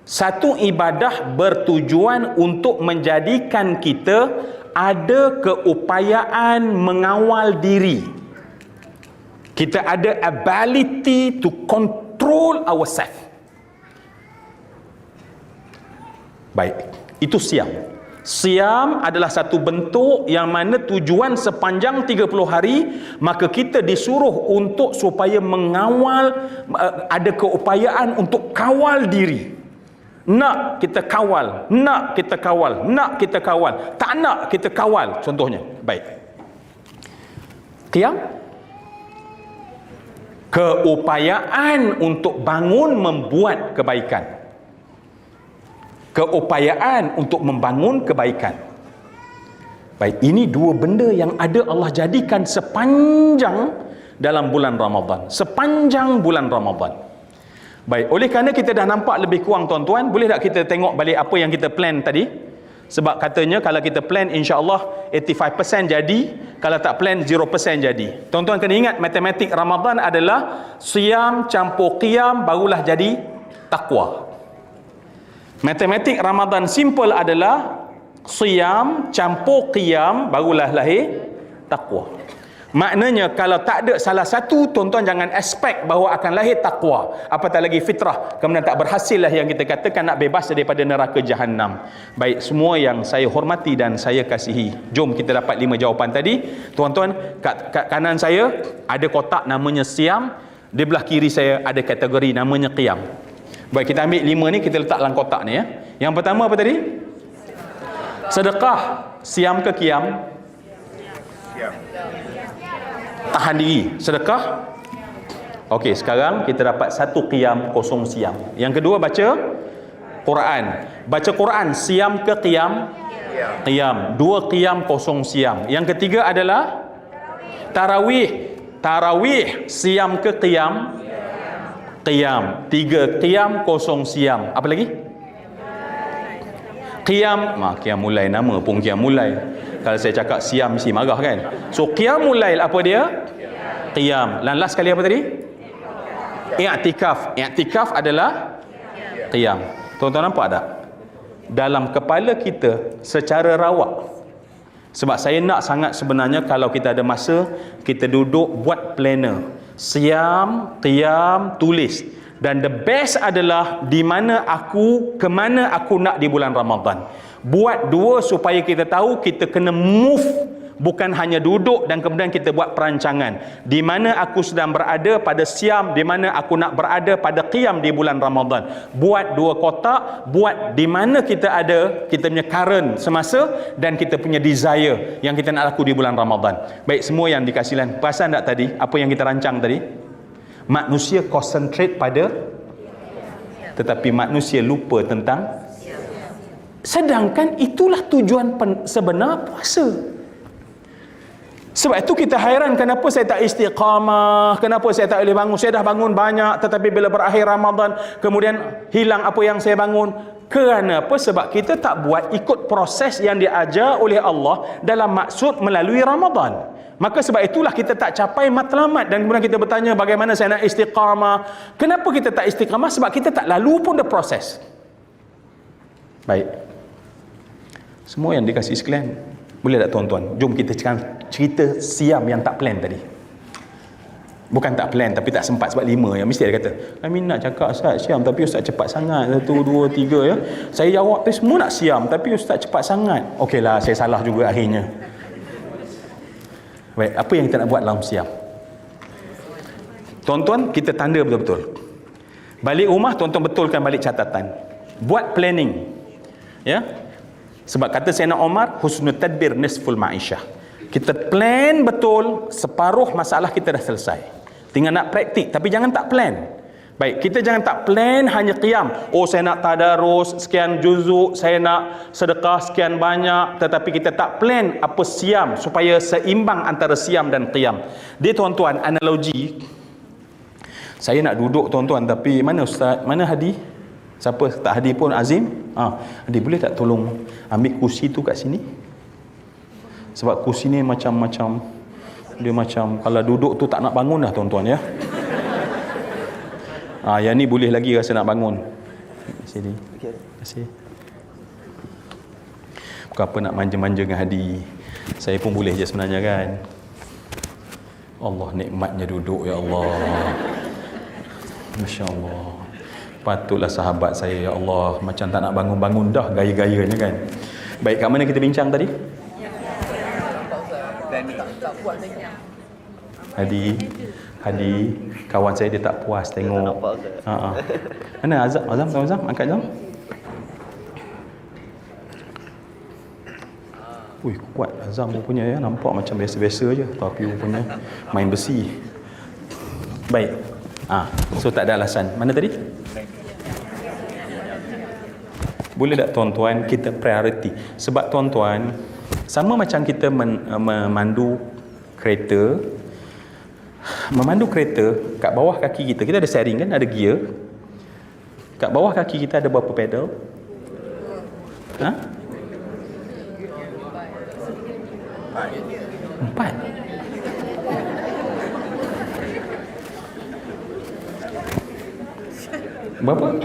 satu ibadah bertujuan untuk menjadikan kita ada keupayaan mengawal diri. Kita ada ability to control ourselves. Baik, itu siam. Siam adalah satu bentuk yang mana tujuan sepanjang 30 hari, maka kita disuruh untuk supaya mengawal, ada keupayaan untuk kawal diri. Nak kita kawal, nak kita kawal, nak kita kawal, tak nak kita kawal, contohnya. Baik. Qiyam, keupayaan untuk bangun membuat kebaikan. Keupayaan untuk membangun kebaikan. Baik, ini dua benda yang ada Allah jadikan sepanjang dalam bulan Ramadan. Sepanjang bulan Ramadan. Baik, oleh kerana kita dah nampak lebih kurang tuan-tuan, boleh tak kita tengok balik apa yang kita plan tadi? Sebab katanya kalau kita plan, insya-Allah 85% jadi, kalau tak plan 0% jadi. Tuan-tuan kena ingat, matematik Ramadan adalah siam campur qiyam barulah jadi takwa. Matematik Ramadan simple adalah siyam campur qiyam barulah lahir takwa. Maknanya kalau tak ada salah satu, tuan-tuan jangan expect bahawa akan lahir takwa, apatah lagi fitrah, kemudian tak berhasil lah yang kita katakan nak bebas daripada neraka jahanam. Baik, semua yang saya hormati dan saya kasihi, jom kita dapat 5 jawapan tadi. Tuan-tuan, kat kanan saya ada kotak namanya siam, di belah kiri saya ada kategori namanya qiyam. Baik, kita ambil 5 ni, kita letak dalam kotak ni ya. Yang pertama apa tadi? Sedekah. Siam ke qiyam? Tahan diri, sedekah. Okey, sekarang kita dapat 1 qiyam, 0 siam. Yang kedua baca Quran. Baca Quran, siam ke qiyam? Qiyam. 2 qiyam, 0 siam. Yang ketiga adalah tarawih. Tarawih, siam ke qiyam? Qiyam. 3 qiyam, 0 siam. Apa lagi? Qiyam. Qiyam mulai, nama pun qiyam mulai. Kalau saya cakap siam mesti marah kan. So qiyamul lail apa dia? Qiyam. Dan last sekali apa tadi? I'tikaf. I'tikaf adalah qiyam. Tuan-tuan nampak tak? Dalam kepala kita secara rawak. Sebab saya nak sangat sebenarnya kalau kita ada masa, kita duduk buat planner. Siam, qiyam, tulis. Dan the best adalah di mana aku, ke mana aku nak di bulan Ramadan. Buat 2 supaya kita tahu kita kena move, bukan hanya duduk dan kemudian kita buat perancangan. Di mana aku sedang berada pada siam, di mana aku nak berada pada qiyam di bulan Ramadan. Buat 2 kotak, buat di mana kita ada, kita punya current semasa dan kita punya desire yang kita nak laku di bulan Ramadan. Baik, semua yang dikasihkan, perasan tak tadi apa yang kita rancang tadi? Manusia concentrate pada, tetapi manusia lupa tentang. Sedangkan itulah tujuan sebenar puasa. Sebab itu kita hairan kenapa saya tak istiqamah, kenapa saya tak boleh bangun. Saya dah bangun banyak, tetapi bila berakhir Ramadan kemudian hilang apa yang saya bangun. Kenapa? Sebab kita tak buat ikut proses yang diajar oleh Allah dalam maksud melalui Ramadan. Maka sebab itulah kita tak capai matlamat. Dan kemudian kita bertanya bagaimana saya nak istiqamah. Kenapa kita tak istiqamah? Sebab kita tak lalu pun the proses. Baik, semua yang dikasih sekalian, boleh tak tuan-tuan, jom kita cerita siam yang tak plan tadi. Bukan tak plan, tapi tak sempat. Sebab 5 yang mesti ada kata, kami nak cakap Ustaz siam, tapi Ustaz cepat sangat. 1, 2, 3 ya. Saya jawab, semua nak siam, tapi Ustaz cepat sangat. Okeylah, saya salah juga akhirnya. Baik, apa yang kita nak buat dalam siam? Tuan-tuan, kita tanda betul-betul. Balik rumah, tuan-tuan betulkan balik catatan. Buat planning. Ya. Sebab kata Sayyidina Umar, husnul tadbir nisful ma'isyah. Kita plan betul, separuh masalah kita dah selesai. Tinggal nak praktik, tapi jangan tak plan. Baik, kita jangan tak plan hanya qiyam. Oh, saya nak tadarus sekian juzuk, saya nak sedekah sekian banyak, tetapi kita tak plan apa siam supaya seimbang antara siam dan qiyam. Dia tuan-tuan, analogi. Saya nak duduk tuan-tuan, tapi mana Ustaz? Mana Hadi? Siapa tak hadir pun, Azim? Hadi, boleh tak tolong ambil kursi tu kat sini? Sebab kursi ni macam-macam, dia macam kalau duduk tu tak nak bangun dah tuan-tuan ya. Yang ni boleh lagi rasa nak bangun. Sini. Terima kasih. Bukan apa nak manja-manja dengan Hadi. Saya pun boleh je sebenarnya kan. Allah, nikmatnya duduk ya Allah. Masya Allah. Patutlah sahabat saya ya Allah, macam tak nak bangun-bangun dah gaya-gayanya kan. Baik, kat mana kita bincang tadi? Hadi, kawan saya dia tak puas tengok. Mana Azam, angkat Azam. Ui, kuat Azam punya ya, nampak macam biasa-biasa je, tapi punya main besi. Baik. So tak ada alasan. Mana tadi? Boleh tak tuan-tuan kita priority? Sebab tuan-tuan, sama macam kita memandu kereta. Memandu kereta, kat bawah kaki kita ada steering kan, ada gear. Kat bawah kaki kita ada berapa pedal? 4. Berapa?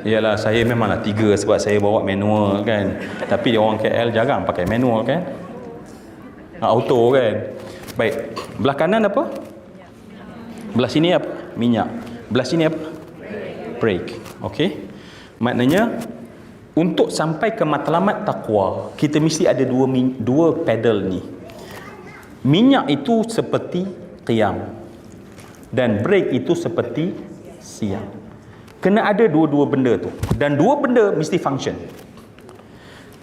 Yalah, saya memanglah 3 sebab saya bawa manual kan. Tapi dia orang KL jarang pakai manual kan. Auto kan. Baik, belah kanan apa? Belah sini apa? Minyak. Belah sini apa? Break. Okey. Maknanya untuk sampai ke matlamat takwa, kita mesti ada dua pedal ni. Minyak itu seperti qiyam dan break itu seperti siam. Kena ada dua-dua benda tu, dan dua benda mesti function.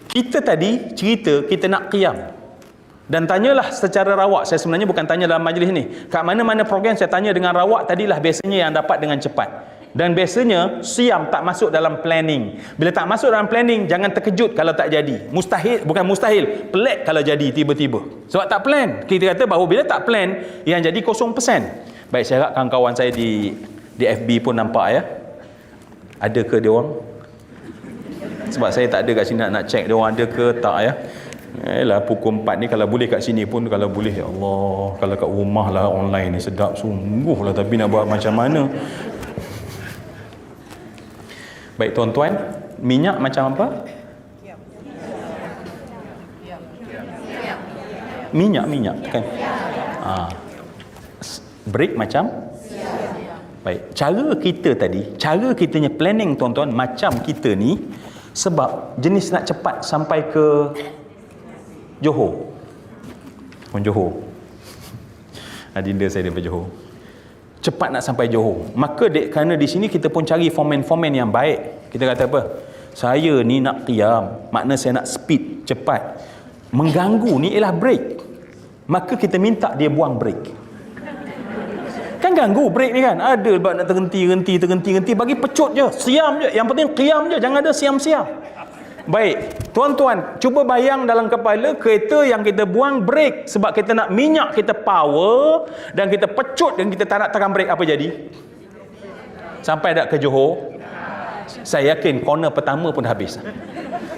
Kita tadi cerita kita nak qiyam dan tanyalah secara rawak. Saya sebenarnya bukan tanya dalam majlis ni, kat mana-mana program saya tanya dengan rawak tadilah biasanya yang dapat dengan cepat. Dan biasanya siam tak masuk dalam planning. Bila tak masuk dalam planning, jangan terkejut kalau tak jadi. Mustahil, bukan mustahil, pelik kalau jadi tiba-tiba. Sebab tak plan. Kita kata bahawa bila tak plan, yang jadi 0%. Baik, saya harap kawan-kawan saya di FB pun nampak ya. Ada ke dia orang? Sebab saya tak ada kat sini nak check dia orang ada ke tak ya. Lah pukul 4 ni kalau boleh kat sini pun, kalau boleh ya Allah, kalau kat rumah lah online ni sedap sungguh lah, tapi nak buat macam mana. Baik tuan-tuan, minyak macam apa? Minyak kan? Break macam? Baik, cara kitanya planning tuan-tuan macam kita ni, sebab jenis nak cepat sampai ke Johor. Johor. Adinda saya daripada Johor. Cepat nak sampai Johor. Maka kerana di sini kita pun cari foreman yang baik. Kita kata apa? Saya ni nak qiyam, makna saya nak speed, cepat. Mengganggu ni ialah break. Maka kita minta dia buang break. Kan ganggu break ni kan? Ada sebab nak terhenti, bagi pecut je, siam je. Yang penting qiyam je, jangan ada siam-siam. Baik, tuan-tuan, cuba bayang dalam kepala kereta yang kita buang brake sebab kita nak minyak kita power dan kita pecut dan kita tak nak tekan brake, apa jadi? Sampai tak ke Johor? Saya yakin corner pertama pun habis.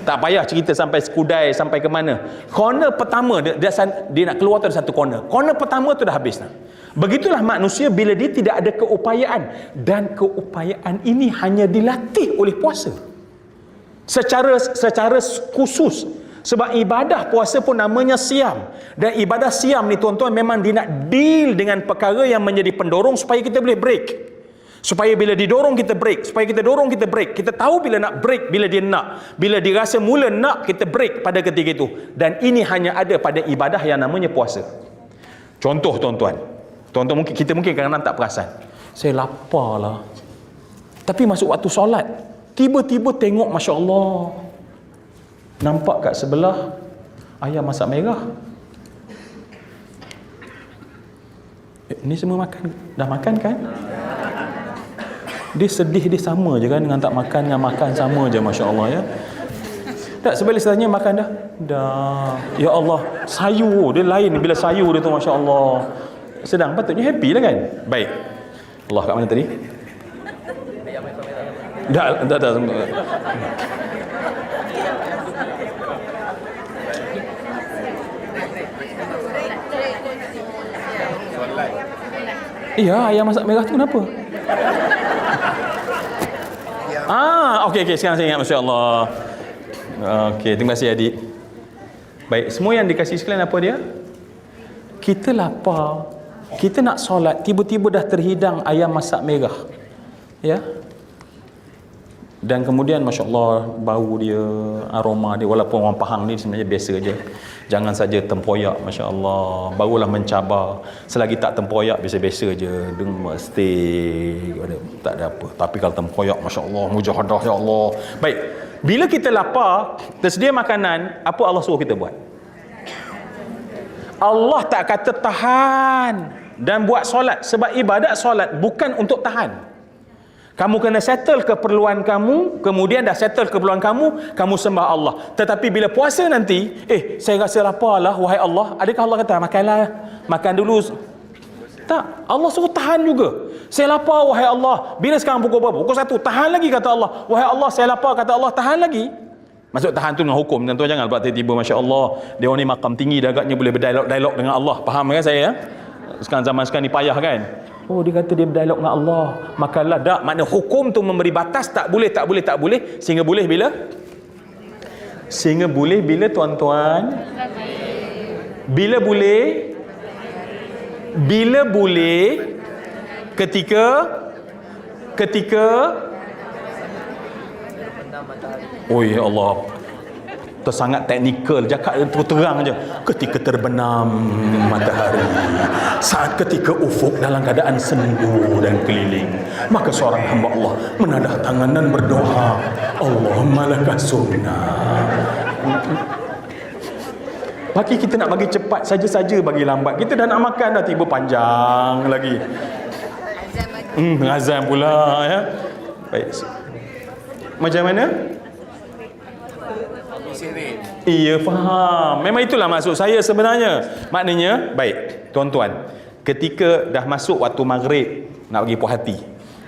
Tak payah cerita sampai Skudai, sampai ke mana. Corner pertama dia nak keluar tu ada satu corner. Corner pertama tu dah habis. Begitulah manusia bila dia tidak ada keupayaan, dan keupayaan ini hanya dilatih oleh puasa. Secara khusus, sebab ibadah puasa pun namanya siam, dan ibadah siam ni tuan-tuan memang dia nak deal dengan perkara yang menjadi pendorong supaya kita boleh break, supaya bila didorong kita break, supaya kita dorong kita break, kita tahu bila nak break, bila dia nak, bila dia rasa mula nak, kita break pada ketika itu. Dan ini hanya ada pada ibadah yang namanya puasa. Contoh tuan-tuan mungkin kadang-kadang tak perasan, saya lapar lah, tapi masuk waktu solat tiba-tiba tengok, Masya Allah, nampak kat sebelah ayam masak merah. Ni semua makan, dah makan kan? Dia sedih, dia sama je kan dengan tak makan, dengan makan sama je, Masya Allah ya. Tak, sebalik setelahnya makan dah. Ya Allah, sayu dia lain bila sayu dia tu, Masya Allah. Sedang patutnya happy lah kan? Baik. Allah, kat mana tadi? Dah. Iya, ayam masak merah tu kenapa? Okey, sekarang saya ingat, Masya Allah. Okey, terima kasih adik. Baik, semua yang dikasih sekalian apa dia? Kita lapar, kita nak solat, tiba-tiba dah terhidang ayam masak merah. Ya? Dan kemudian Masya Allah, bau dia, aroma dia, walaupun orang Pahang ni sebenarnya biasa je, jangan saja tempoyak, Masya Allah, barulah mencabar. Selagi tak tempoyak, biasa-biasa je, mesti tak ada apa. Tapi kalau tempoyak, Masya Allah, mujahadah, Ya Allah. Baik, bila kita lapar, tersedia makanan, apa Allah suruh kita buat? Allah tak kata tahan dan buat solat, sebab ibadat solat bukan untuk tahan. Kamu kena settle keperluan kamu, kemudian dah settle keperluan kamu sembah Allah. Tetapi bila puasa nanti, saya rasa lapar lah, wahai Allah, adakah Allah kata makanlah, makan dulu? Tak, Allah suruh tahan juga. Saya lapar, wahai Allah. Bila sekarang pukul berapa? Pukul 1, tahan lagi, kata Allah. Wahai Allah, saya lapar, kata Allah, tahan lagi. Maksud tahan tu dengan hukum, tuan-tuan jangan buat tiba-tiba, Masya Allah, dia orang ni makam tinggi dah agaknya boleh berdialog dengan Allah. Faham kan saya ya? Sekarang zaman sekarang ni payah kan? Oh, dia kata dia berdialog dengan Allah, makanlah. Tak, makna hukum tu memberi batas, tak boleh, sehingga boleh bila? Sehingga boleh bila tuan-tuan? Bila boleh? Bila boleh? Ketika oh ya Allah, tersangat teknikal, cakap terang je. Ketika terbenam matahari, saat ketika ufuk dalam keadaan sendu dan keliling, maka seorang hamba Allah menadah tangan dan berdoa, Allahumma laka sunnah. Bagi kita nak bagi cepat saja-saja, bagi lambat. Kita dah nak makan dah, tiba panjang lagi. Azan pula ya. Baik. Macam mana? Iya, faham. Memang itulah maksud saya sebenarnya. Maknanya, baik, tuan-tuan, ketika dah masuk waktu maghrib, nak pergi puas hati,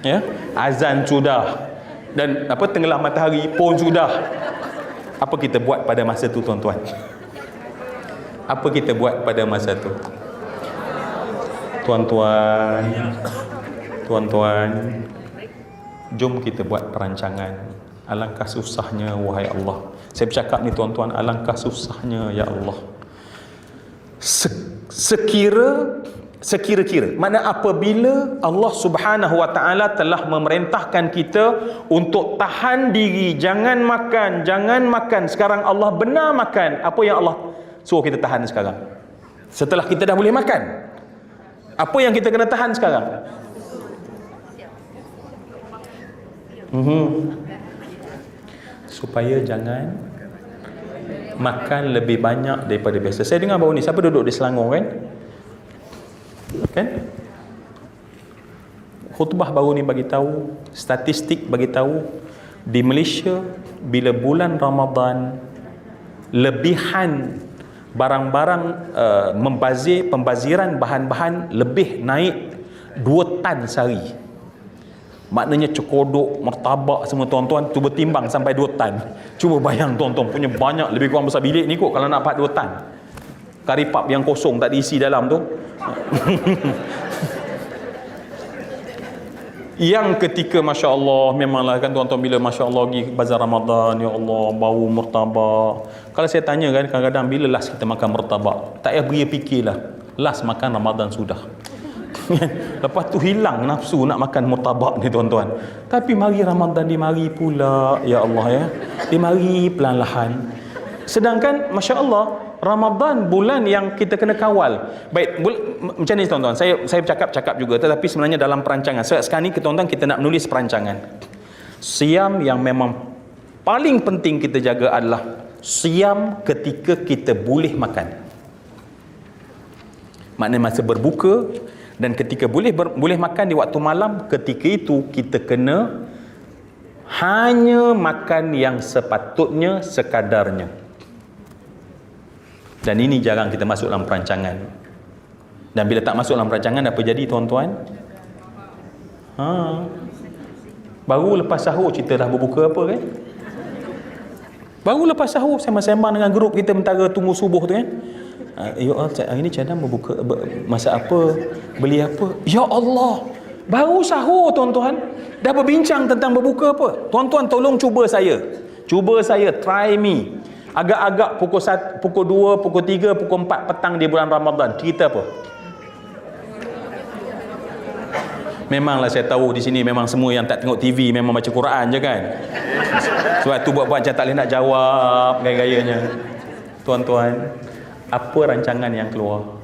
ya, azan sudah, dan tenggelam matahari pun sudah. Apa kita buat pada masa tu, tuan-tuan? Apa kita buat pada masa tu? Tuan-tuan, jom kita buat perancangan. Alangkah susahnya, wahai Allah. Saya bercakap ni tuan-tuan, alangkah susahnya, ya Allah. Sekira-kira, makna apabila Allah Subhanahu wa taala telah memerintahkan kita untuk tahan diri, jangan makan. Sekarang Allah benar makan. Apa yang Allah suruh kita tahan sekarang? Setelah kita dah boleh makan, apa yang kita kena tahan sekarang? Supaya jangan makan lebih banyak daripada biasa. Saya dengar baru ni, siapa duduk di Selangor kan? Khutbah baru ni bagi tahu, statistik bagi tahu, di Malaysia bila bulan Ramadan, lebihan barang-barang pembaziran bahan-bahan lebih naik 2 tan sehari. Maknanya cekodok, martabak semua tuan-tuan, cuba timbang sampai 2 tan. Cuba bayang tuan-tuan, punya banyak, lebih kurang besar bilik ni kot kalau nak dapat 2 tan. Karipap yang kosong tak diisi dalam tu. Yang ketika Masya Allah, memanglah kan tuan-tuan, bila Masya Allah pergi bazar Ramadan, ya Allah, bau martabak. Kalau saya tanya kan, kadang-kadang bila last kita makan martabak, tak payah beri fikirlah, last makan Ramadan sudah. Lepas tu hilang nafsu nak makan martabak ni tuan-tuan. Tapi mari Ramadan dimari pula, ya Allah ya, dimari pelan-lahan. Sedangkan Masya Allah, Ramadan bulan yang kita kena kawal. Baik, macam ni tuan-tuan, saya bercakap juga, tetapi sebenarnya dalam perancangan. Sekarang ni tuan-tuan, kita nak menulis perancangan. Siam yang memang paling penting kita jaga adalah siam ketika kita boleh makan. Maknanya masa berbuka, dan ketika boleh makan di waktu malam, ketika itu kita kena hanya makan yang sepatutnya, sekadarnya. Dan ini jarang kita masuk dalam perancangan. Dan bila tak masuk dalam perancangan, apa jadi tuan-tuan? Baru lepas sahur cerita dah berbuka apa kan? Baru lepas sahur sembang-sembang dengan grup kita mentara tunggu subuh tu kan? Ya Allah, hari ni Cadang berbuka, masak apa, beli apa? Ya Allah, baru sahur tuan-tuan, dah berbincang tentang berbuka apa? Tuan-tuan tolong cuba saya, try me. Agak-agak pukul 1, pukul 2, pukul 3, pukul 4 petang di bulan Ramadan, cerita apa? Memanglah saya tahu di sini memang semua yang tak tengok TV memang baca Quran je kan. Sebab tu buat-buat macam tak boleh nak jawab gaya-gayanya. Tuan-tuan, apa rancangan yang keluar?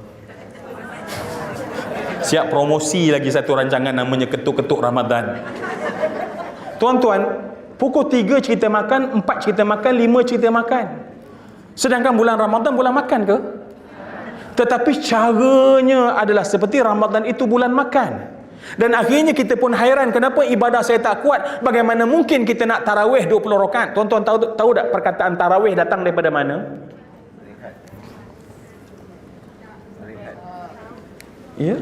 Siap promosi lagi satu rancangan namanya Ketuk-Ketuk Ramadan. Tuan-tuan, pukul 3 cerita makan, 4 cerita makan, 5 cerita makan. Sedangkan bulan Ramadan bulan makan ke? Tetapi caranya adalah seperti Ramadan itu bulan makan. Dan akhirnya kita pun hairan, kenapa ibadah saya tak kuat? Bagaimana mungkin kita nak tarawih 20 rakaat? Tuan-tuan tahu tak perkataan tarawih datang daripada mana? Ya?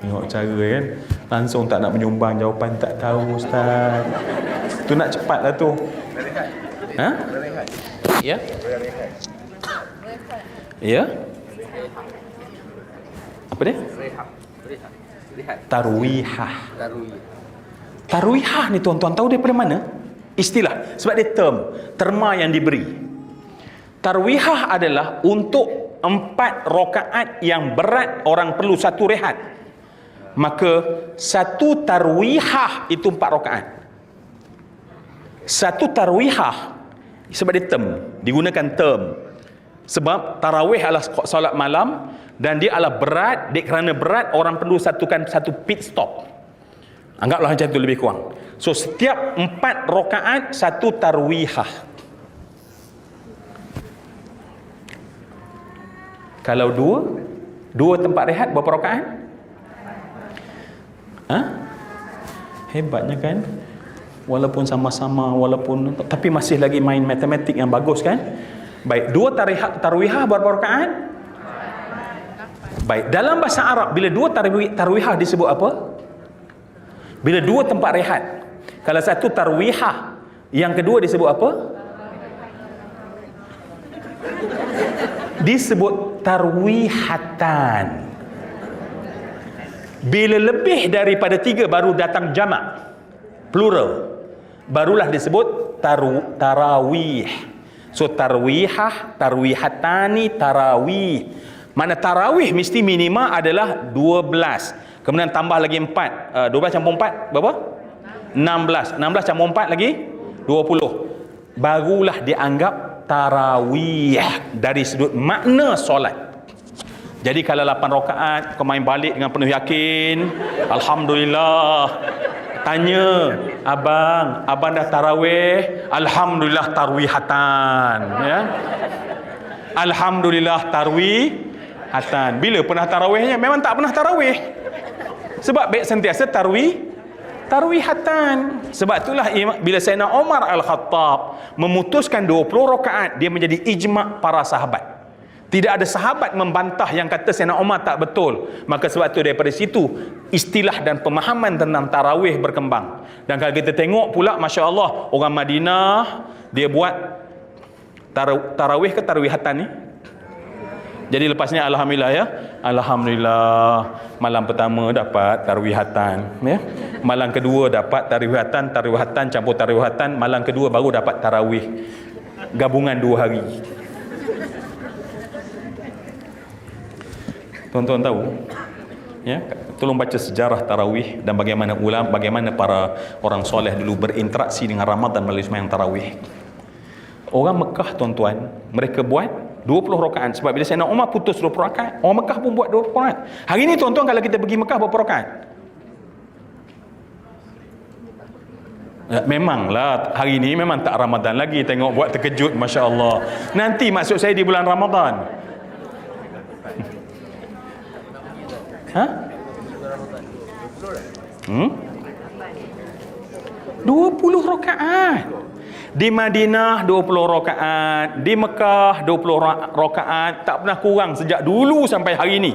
Tengok cara kan, langsung tak nak menyumbang jawapan, tak tahu Ustaz. Tu nak cepat lah tu. Ha? Ya? Ya? Apa dia? Tarwihah. Tarwihah ni tuan-tuan tahu daripada mana? Istilah. Sebab dia terma yang diberi. Tarwihah adalah untuk 4 rakaat yang berat orang perlu satu rehat. Maka satu tarwihah itu 4 rakaat. Satu tarwihah sebab dia term, digunakan term. Sebab tarawih adalah solat malam dan dia adalah berat, kerana berat orang perlu satu pit stop. Anggaplah macam tu lebih kurang. So setiap 4 rakaat satu tarwihah. Kalau dua tempat rehat berapa rakaat? Hebatnya kan? Walaupun sama-sama, tapi masih lagi main matematik yang bagus kan? Baik, 2 tarwihah berapa rakaat? Baik, dalam bahasa Arab bila 2 tarwihah disebut apa? Bila 2 tempat rehat. Kalau satu tarwihah, yang kedua disebut apa? Disebut tarwihatan. Bila lebih daripada 3 baru datang jamak, plural, barulah disebut tarawih. So tarwihah, tarwihatani, tarawih. Mana tarawih mesti minima adalah 12. Kemudian tambah lagi 4. 12 campur 4 berapa? 16. 16 campur 4 lagi 20. Barulah dianggap tarawih dari sudut makna solat. Jadi kalau 8 rakaat kau main balik dengan penuh yakin, alhamdulillah. Tanya, abang dah tarawih? Alhamdulillah tarwihatan, ya. Alhamdulillah tarwihatan. Bila pernah tarawihnya? Memang tak pernah tarawih. Sebab baik sentiasa tarwihatan. Sebab itulah bila Sayyidina Umar Al-Khattab memutuskan 20 rakaat, dia menjadi ijma' para sahabat. Tidak ada sahabat membantah yang kata Sayyidina Umar tak betul. Maka sebab itu daripada situ istilah dan pemahaman tentang tarawih berkembang. Dan kalau kita tengok pula, Masya Allah, orang Madinah dia buat tarawih ke tarwihatan ni. Jadi lepasnya alhamdulillah ya. Alhamdulillah, malam pertama dapat tarwihatan, ya. Malam kedua dapat tarwihatan campur tarwihatan, malam kedua baru dapat tarawih. Gabungan 2 hari. Tuan-tuan tahu, ya, tolong baca sejarah tarawih dan bagaimana para orang soleh dulu berinteraksi dengan Ramadan melalui sembahyang tarawih. Orang Mekah, tuan-tuan, mereka buat 20 rakaat. Sebab bila Sayyidina Umar putus 20 rakaat, orang Mekah pun buat 20 rakaat. Hari ni tuan-tuan kalau kita pergi Mekah berapa rakaat? Ya, memanglah hari ni memang tak Ramadan lagi. Tengok buat terkejut, Masya Allah. Nanti maksud saya di bulan Ramadan. 20 rakaat. Di Madinah 20 rakaat, di Mekah 20 rakaat, tak pernah kurang sejak dulu sampai hari ini.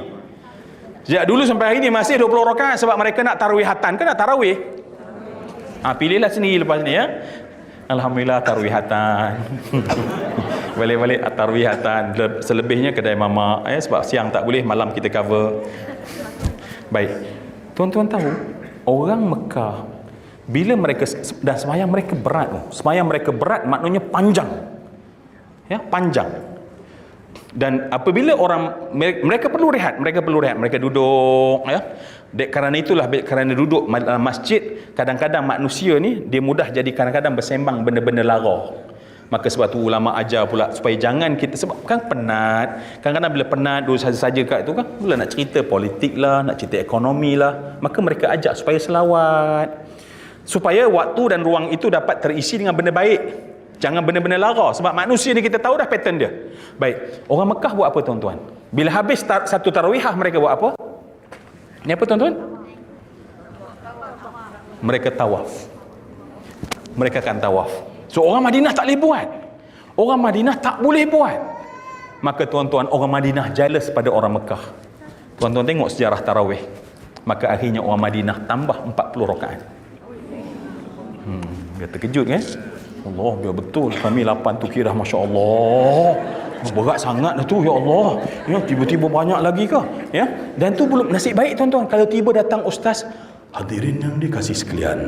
Sejak dulu sampai hari ini masih 20 rakaat sebab mereka nak tarwihatan ke nak tarawih? Pilihlah sendiri lepas ni ya. Alhamdulillah tarwihatan. Balik-balik tarwihatan. Selebihnya kedai mamak, sebab siang tak boleh, malam kita cover. Baik, tuan-tuan tahu orang Mekah bila mereka dan sembahyang mereka berat. Sembahyang mereka berat maknanya panjang, ya, panjang. Dan apabila orang mereka perlu rehat, mereka duduk, ya. Kerana itulah, kerana duduk masjid, kadang-kadang manusia ni dia mudah jadi kadang-kadang bersembang benda-benda lara. Maka sebab tu ulama ajar pula supaya jangan kita, sebab kan penat. Kadang-kadang bila penat duduk saja-saja kat tu kan, mula nak cerita politik lah, nak cerita ekonomi lah. Maka mereka ajak supaya selawat, supaya waktu dan ruang itu dapat terisi dengan benda baik. Jangan benda-benda lara. Sebab manusia ni kita tahu dah pattern dia. Baik, orang Mekah buat apa tuan-tuan? Bila habis satu tarawihah mereka buat apa? Ni apa tuan-tuan? Mereka tawaf. Mereka akan tawaf. So orang Madinah tak boleh buat. Orang Madinah tak boleh buat. Maka tuan-tuan, orang Madinah jealous pada orang Mekah. Tuan-tuan tengok sejarah tarawih. Maka akhirnya orang Madinah tambah 40 rakaat. Dia terkejut kan? Allah, biar betul. Kami 8 tu kira Masya Allah. Berat sangat dah tu, ya Allah. Ya, tiba-tiba banyak lagi ke? Ya. Dan tu belum nasib baik tuan-tuan. Kalau tiba datang ustaz, hadirin yang dikasih sekalian,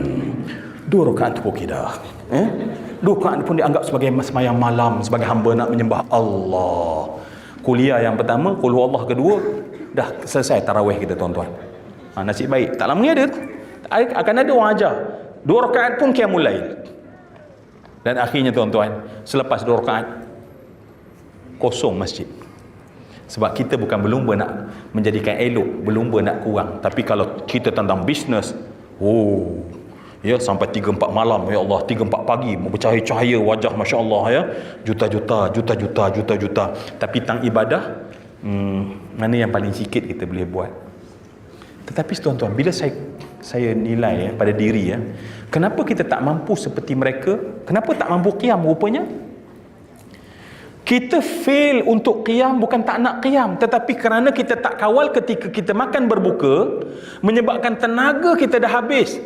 2 rakaat tu okey dah. 2 rakaat pun dianggap sebagai sembahyang malam, sebagai hamba nak menyembah Allah. kuliah yang pertama, qul huwallah kedua, dah selesai tarawih kita tuan-tuan. Nasib baik. Tak lama ni akan ada orang ajar 2 rakaat pun qiyamul lail. Dan akhirnya tuan-tuan, selepas 2 rakaat kosong masjid. Sebab kita bukan berlumba nak menjadikan elok, berlumba nak kurang. Tapi kalau kita tentang bisnes, ya, sampai 3-4 malam, ya Allah, 3-4 pagi bercahaya-cahaya wajah, masya-Allah, ya, juta-juta. Tapi tentang ibadah, mana yang paling sikit kita boleh buat. Tetapi tuan-tuan, bila saya nilai pada diri, kenapa kita tak mampu seperti mereka? Kenapa tak mampu qiyam? Rupanya kita fail untuk qiyam bukan tak nak qiyam, tetapi kerana kita tak kawal ketika kita makan berbuka, menyebabkan tenaga kita dah habis.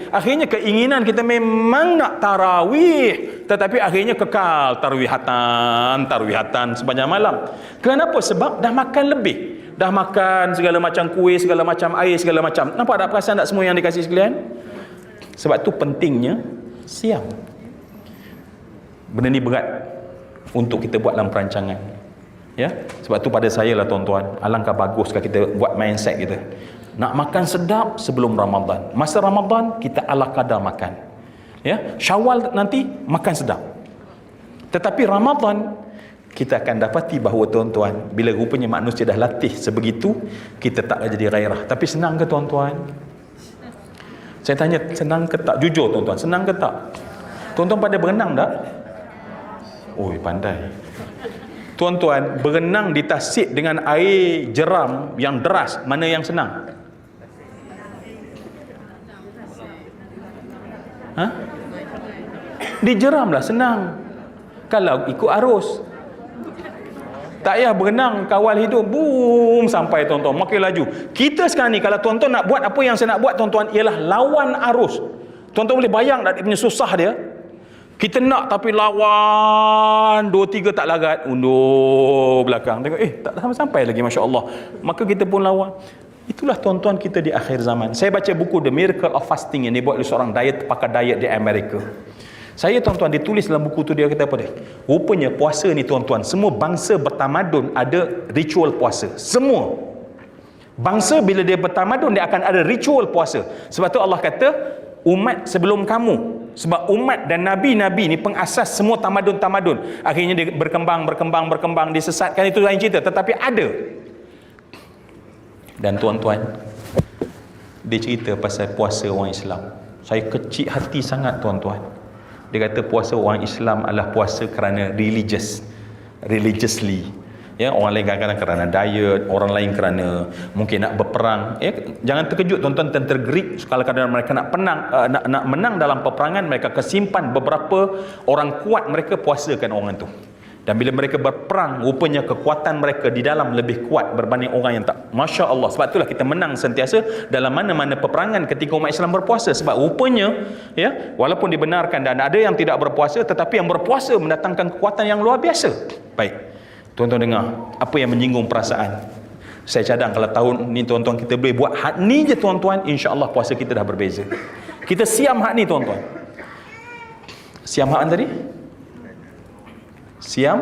Akhirnya keinginan kita memang nak tarawih, tetapi akhirnya kekal tarawihatan sepanjang malam. Kenapa? Sebab dah makan lebih. Dah makan segala macam kuih, segala macam air, segala macam. Nampak tak perasan tak semua yang dikasih sekalian? Sebab tu pentingnya siam. Benda ni berat untuk kita buat dalam perancangan. Ya, sebab tu pada saya lah tuan-tuan, alangkah bagus kalau kita buat mindset kita. Nak makan sedap sebelum Ramadan. Masa Ramadan kita ala kadar makan. Ya, Syawal nanti makan sedap. Tetapi Ramadan kita akan dapati bahawa tuan-tuan, bila rupanya manusia dah latih sebegitu, kita tak jadi gairah. Tapi senang ke tuan-tuan? Saya tanya, senang ke tak? Jujur tuan-tuan, senang ke tak? Tuan-tuan pada berenang tak? Oi, pandai. Tuan-tuan, berenang di tasik dengan air jeram yang deras, mana yang senang? Dijeram lah senang. Kalau ikut arus, tak payah berenang kawal hidup, boom, sampai tuan-tuan makin laju. Kita sekarang ni, kalau tuan-tuan nak buat apa yang saya nak buat tuan-tuan, ialah lawan arus. Tuan-tuan boleh bayang tak dia punya susah dia? Kita nak tapi lawan 2-3 tak larat, undur belakang, tengok tak sampai lagi, masya-Allah. Maka kita pun lawan. Itulah tuan-tuan kita di akhir zaman. Saya baca buku The Miracle of Fasting yang dibuat oleh seorang pakar diet di Amerika. Saya tuan-tuan, ditulis dalam buku tu, dia kata apa dia? Rupanya puasa ni tuan-tuan, semua bangsa bertamadun ada ritual puasa. Semua bangsa bila dia bertamadun, dia akan ada ritual puasa. Sebab tu Allah kata umat sebelum kamu, sebab umat dan nabi-nabi ni pengasas semua tamadun-tamadun. Akhirnya dia berkembang, disesatkan, itu lain cerita. Tetapi ada. Dan tuan-tuan, dia cerita pasal puasa orang Islam. Saya kecil hati sangat tuan-tuan. Dia kata puasa orang Islam adalah puasa kerana religiously. Ya, orang lain kadang-kadang kerana diet, orang lain kerana mungkin nak berperang. Jangan terkejut tuan-tuan, tentera Greek kadang-kadang mereka nak menang dalam peperangan, mereka kesimpan beberapa orang kuat, mereka puasakan orang tu. Dan bila mereka berperang, rupanya kekuatan mereka di dalam lebih kuat berbanding orang yang tak. Masya Allah. Sebab itulah kita menang sentiasa dalam mana-mana peperangan ketika umat Islam berpuasa. Sebab rupanya, ya, walaupun dibenarkan dan ada yang tidak berpuasa, tetapi yang berpuasa mendatangkan kekuatan yang luar biasa. Baik, tuan-tuan dengar, apa yang menyinggung perasaan. Saya cadang kalau tahun ni tuan-tuan kita boleh buat hak ni je tuan-tuan, insya-Allah puasa kita dah berbeza. Kita siam hak ni tuan-tuan. Siam hak tadi? Siam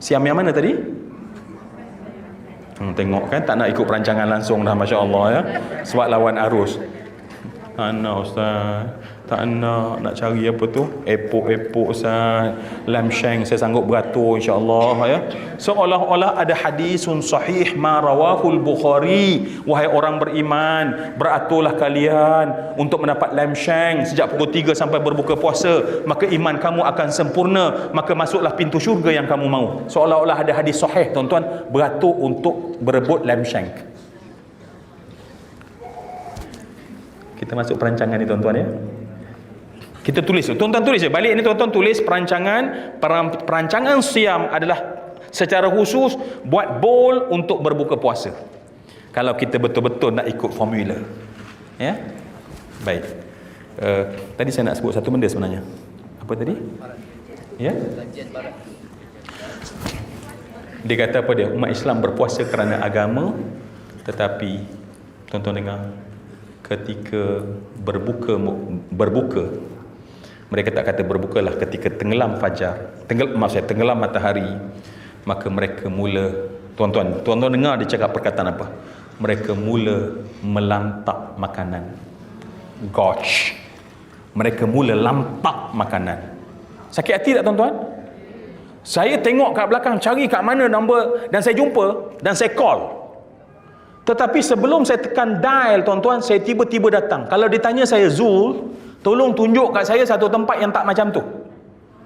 yang mana tadi? Tengok kan, tak nak ikut perancangan langsung dah, masya-Allah, ya. Sebab lawan arus. Ana ustaz, tak nak cari apa tu, epok ustaz, lam syang saya sanggup beratur, insya-Allah, ya. Seolah-olah ada hadisun sahih ma rawahul Bukhari, wahai orang beriman, beraturlah kalian untuk mendapat lam syang sejak pukul 3 sampai berbuka puasa, maka iman kamu akan sempurna, maka masuklah pintu syurga yang kamu mau. Seolah-olah ada hadis sahih tuan-tuan, beratur untuk berebut lam syang. Kita masuk perancangan ni tuan-tuan, ya. Kita tulis, tuan-tuan tulis je. Balik ni tuan-tuan tulis perancangan siam adalah secara khusus buat bowl untuk berbuka puasa. Kalau kita betul-betul nak ikut formula. Ya. Baik. Tadi saya nak sebut satu benda sebenarnya. Apa tadi? Ya. Dia kata apa dia? Umat Islam berpuasa kerana agama, tetapi tuan-tuan dengar, ketika berbuka, mereka tak kata berbukalah ketika tenggelam fajar, tenggelam matahari, maka mereka mula, tuan-tuan dengar dia cakap perkataan apa? Mereka mula melantap makanan. Gosh. Mereka mula lampak makanan. Sakit hati tak tuan-tuan? Saya tengok kat belakang, cari kat mana nombor, dan saya jumpa, dan saya call. Tetapi sebelum saya tekan dial, tuan-tuan, saya tiba-tiba datang. Kalau ditanya saya, Zul, tolong tunjuk kat saya satu tempat yang tak macam tu.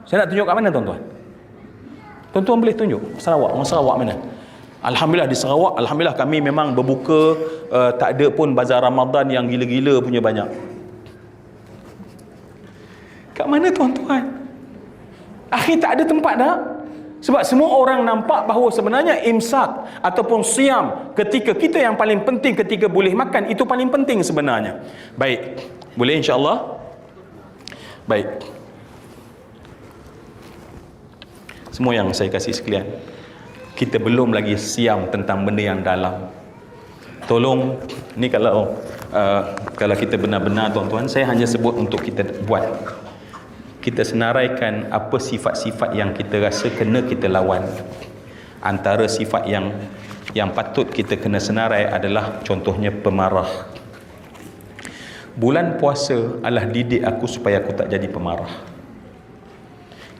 Saya nak tunjuk kat mana, tuan-tuan? Tuan-tuan boleh tunjuk? Sarawak. Orang Sarawak mana? Alhamdulillah di Sarawak, alhamdulillah kami memang berbuka, tak ada pun bazar Ramadan yang gila-gila punya banyak. Kat mana, tuan-tuan? Akhir tak ada tempat dah. Sebab semua orang nampak bahawa sebenarnya imsak ataupun siam ketika kita yang paling penting ketika boleh makan, itu paling penting sebenarnya. Baik, boleh insya-Allah? Baik. Semua yang saya kasih sekalian, kita belum lagi siam tentang benda yang dalam. Tolong, ni kalau kita benar-benar tuan-tuan, saya hanya sebut untuk kita buat. Kita senaraikan apa sifat-sifat yang kita rasa kena kita lawan. Antara sifat yang patut kita kena senarai adalah contohnya pemarah. Bulan puasa adalah didik aku supaya aku tak jadi pemarah.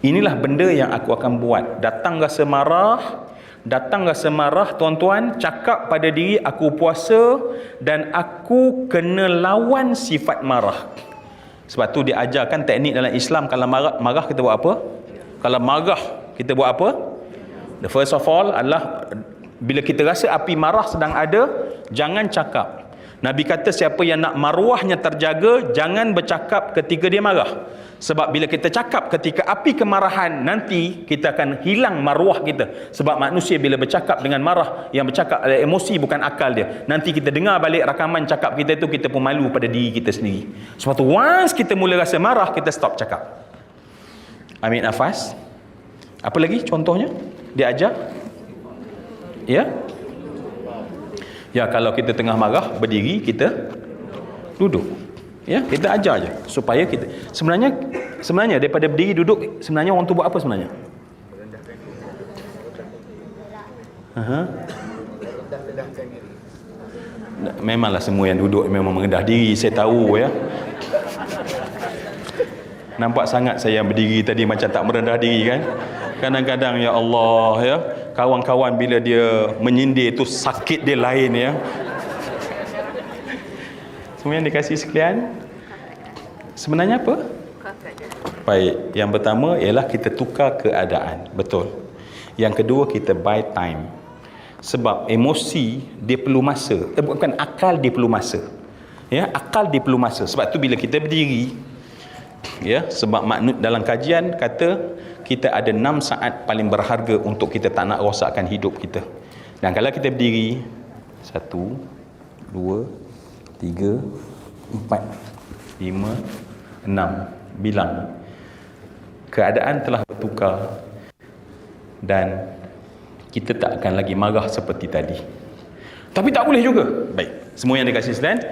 Inilah benda yang aku akan buat. Datang rasa marah, tuan-tuan, cakap pada diri aku puasa dan aku kena lawan sifat marah. Sebab tu dia ajarkan teknik dalam Islam. Kalau marah kita buat apa? Kalau marah kita buat apa? The first of all adalah bila kita rasa api marah sedang ada, jangan cakap. Nabi kata siapa yang nak maruahnya terjaga, jangan bercakap ketika dia marah. Sebab bila kita cakap ketika api kemarahan, nanti kita akan hilang maruah kita. Sebab manusia bila bercakap dengan marah, yang bercakap adalah emosi bukan akal dia. Nanti kita dengar balik rakaman cakap kita tu, kita pun malu pada diri kita sendiri. Sebab tu once kita mula rasa marah, kita stop cakap. Ambil nafas. Apa lagi contohnya? Dia ajar? Ya? Ya, kalau kita tengah marah, berdiri, kita duduk. Ya, kita ajar je supaya kita sebenarnya daripada berdiri duduk, sebenarnya orang tu buat apa sebenarnya? Memanglah semua yang duduk memang merendah diri, saya tahu ya. Nampak sangat saya yang berdiri tadi macam tak merendah diri kan? Kadang-kadang ya Allah ya, kawan-kawan bila dia menyindir tu sakit dia lain ya. Semua yang dikasih sekalian, sebenarnya apa? Baik, yang pertama ialah kita tukar keadaan. Betul. Yang kedua, kita buy time. Sebab emosi dia perlu masa. Bukan, akal dia perlu masa. Ya, akal dia perlu masa. Sebab tu bila kita berdiri, ya, sebab maknut dalam kajian kata kita ada 6 saat paling berharga untuk kita tak nak rosakkan hidup kita. Dan kalau kita berdiri 1, 2, 3, 4, 5, 6, bilang keadaan telah bertukar dan kita tak akan lagi marah seperti tadi. Tapi tak boleh juga. Baik, semua yang dikasih sekalian,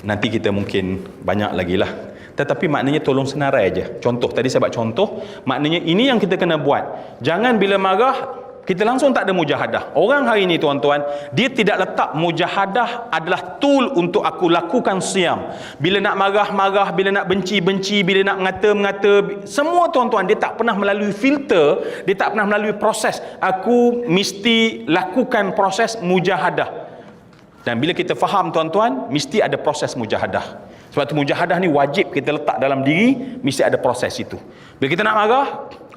nanti kita mungkin banyak lagi lah. Tetapi maknanya tolong senarai aja. Contoh, tadi saya buat contoh, maknanya ini yang kita kena buat. Jangan bila marah kita langsung tak ada mujahadah. Orang hari ini tuan-tuan, dia tidak letak mujahadah adalah tool untuk aku lakukan siam. Bila nak marah-marah, bila nak benci-benci, bila nak mengata-mengata, semua tuan-tuan, dia tak pernah melalui filter, dia tak pernah melalui proses. Aku mesti lakukan proses mujahadah. Dan bila kita faham tuan-tuan, mesti ada proses mujahadah. Sebab tu mujahadah ni wajib kita letak dalam diri, mesti ada proses itu. Bila kita nak marah,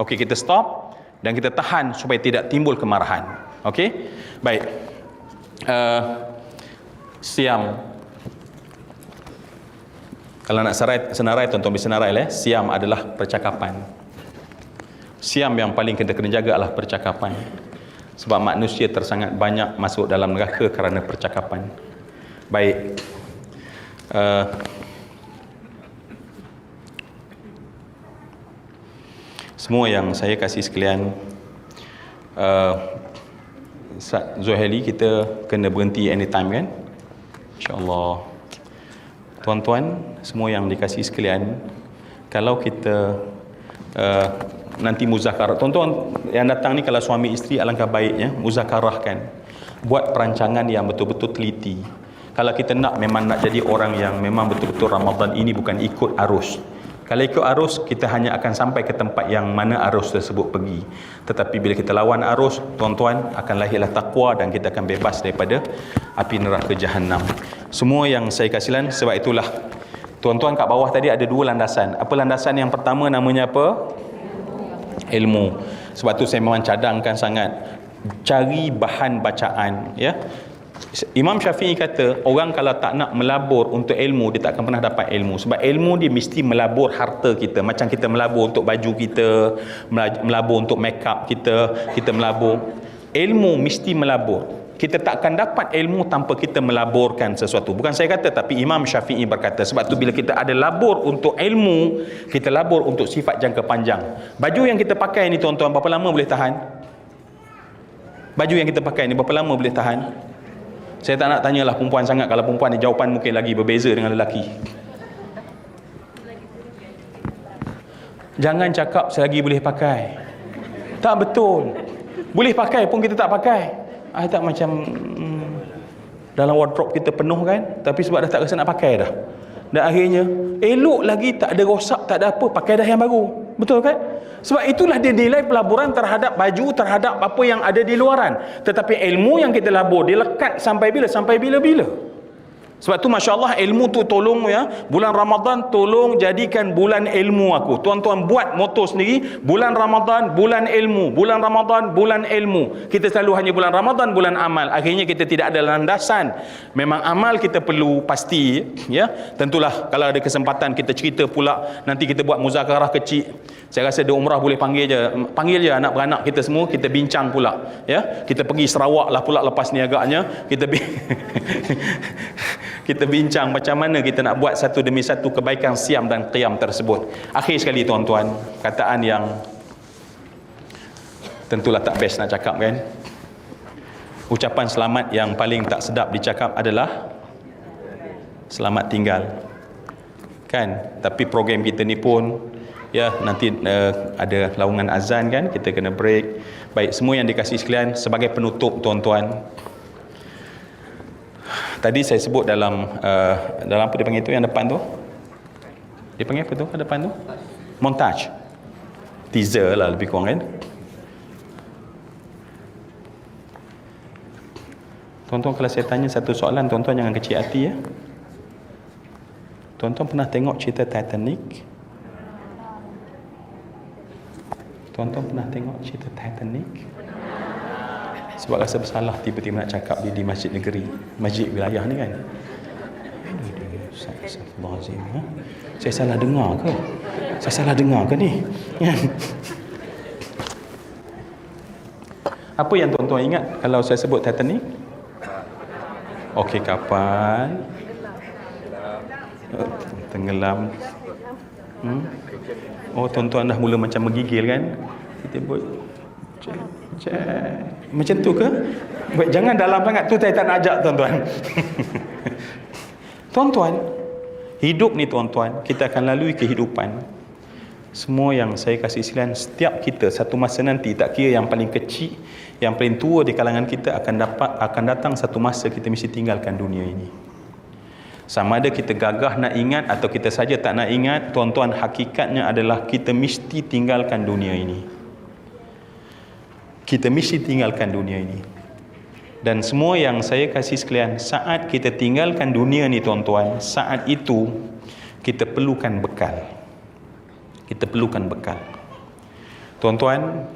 okey, kita stop dan kita tahan supaya tidak timbul kemarahan. Okey? Baik. Siam. Kalau nak senarai tuan-tuan bisa senarai lah. Siam adalah percakapan. Siam yang paling kita kena jaga adalah percakapan. Sebab manusia tersangat banyak masuk dalam neraka kerana percakapan. Baik. Semua yang saya kasih sekalian, Zuhaili, kita kena berhenti anytime kan? InsyaAllah. Tuan-tuan, semua yang dikasih sekalian, kalau kita nanti muzakarah. Tuan-tuan yang datang ni kalau suami isteri alangkah baiknya muzakarahkan. Buat perancangan yang betul-betul teliti. Kalau kita memang nak jadi orang yang memang betul-betul Ramadan ini bukan ikut arus. Kalau ikut arus, kita hanya akan sampai ke tempat yang mana arus tersebut pergi. Tetapi bila kita lawan arus, tuan-tuan, akan lahirlah takwa dan kita akan bebas daripada api neraka Jahannam. Semua yang saya kasihan, sebab itulah tuan-tuan kat bawah tadi ada 2 landasan. Apa landasan yang pertama, namanya apa? Ilmu. Sebab tu saya memang cadangkan sangat, cari bahan bacaan, ya. Imam Syafi'i kata, orang kalau tak nak melabur untuk ilmu, dia tak akan pernah dapat ilmu. Sebab ilmu dia mesti melabur harta kita. Macam kita melabur untuk baju kita, melabur untuk make up kita, kita melabur. Ilmu mesti melabur. Kita tak akan dapat ilmu tanpa kita melaburkan sesuatu. Bukan saya kata, tapi Imam Syafi'i berkata. Sebab tu bila kita ada labur untuk ilmu, kita labur untuk sifat jangka panjang. Baju yang kita pakai ni tuan-tuan, berapa lama boleh tahan? Baju yang kita pakai ni berapa lama boleh tahan? Saya tak nak tanyalah perempuan sangat. Kalau perempuan ni jawapan mungkin lagi berbeza dengan lelaki. Jangan cakap selagi boleh pakai. Tak betul. Boleh pakai pun kita tak pakai. Tak macam dalam wardrobe kita penuh kan, tapi sebab dah tak rasa nak pakai dah. Dan akhirnya elok lagi, tak ada rosak, tak ada apa, pakai dah yang baru. Betul kan? Sebab itulah dia nilai pelaburan terhadap baju, terhadap apa yang ada di luaran. Tetapi ilmu yang kita labur, dia lekat sampai bila? Sampai bila-bila. Sebab tu Masya Allah, ilmu tu tolong, ya, bulan Ramadan tolong jadikan bulan ilmu aku. Tuan-tuan buat moto sendiri, bulan Ramadan bulan ilmu, bulan Ramadan bulan ilmu. Kita selalu hanya bulan Ramadan bulan amal. Akhirnya kita tidak ada landasan. Memang amal kita perlu pasti, ya. Tentulah kalau ada kesempatan kita cerita pula, nanti kita buat muzakarah kecil. Saya rasa di umrah boleh panggil je anak beranak kita semua, kita bincang pula, ya. Kita pergi Sarawak lah pula lepas ni agaknya, kita bincang macam mana kita nak buat satu demi satu kebaikan siam dan qiyam tersebut. Akhir sekali tuan-tuan, kataan yang tentulah tak best nak cakap kan. Ucapan selamat yang paling tak sedap dicakap adalah selamat tinggal. Kan? Tapi program kita ni pun, ya, nanti ada laungan azan kan, kita kena break. Baik, semua yang dikasihi sekalian, sebagai penutup tuan-tuan, tadi saya sebut dalam apa dia panggil tu yang depan tu? Dia panggil apa tu kat depan tu? Montage. Teaser lah lebih kurang kan. Tuan-tuan, kalau saya tanya satu soalan, tuan-tuan jangan kecil hati, ya. Tuan-tuan pernah tengok cerita Titanic? Tuan-tuan pernah tengok cerita Titanic? Sebab rasa bersalah tiba-tiba nak cakap di masjid negeri, masjid wilayah ni kan. Saya salah dengar ke? Saya salah dengar ke ni? Apa yang tuan-tuan ingat kalau saya sebut Titanic? Okey, kapal tenggelam. Oh, tuan-tuan dah mula macam menggigil kan? Kita buat macam tu ke? Baik, jangan dalam sangat tu, saya tak nak ajak tuan-tuan. Tuan-tuan, hidup ni tuan-tuan, kita akan lalui kehidupan. Semua yang saya kasih sekalian, setiap kita satu masa nanti, tak kira yang paling kecil, yang paling tua di kalangan kita, akan datang satu masa kita mesti tinggalkan dunia ini. Sama ada kita gagah nak ingat atau kita saja tak nak ingat, tuan-tuan, hakikatnya adalah kita mesti tinggalkan dunia ini. Kita mesti tinggalkan dunia ini. Dan semua yang saya kasih sekalian, saat kita tinggalkan dunia ni tuan-tuan, saat itu kita perlukan bekal. Kita perlukan bekal. Tuan-tuan,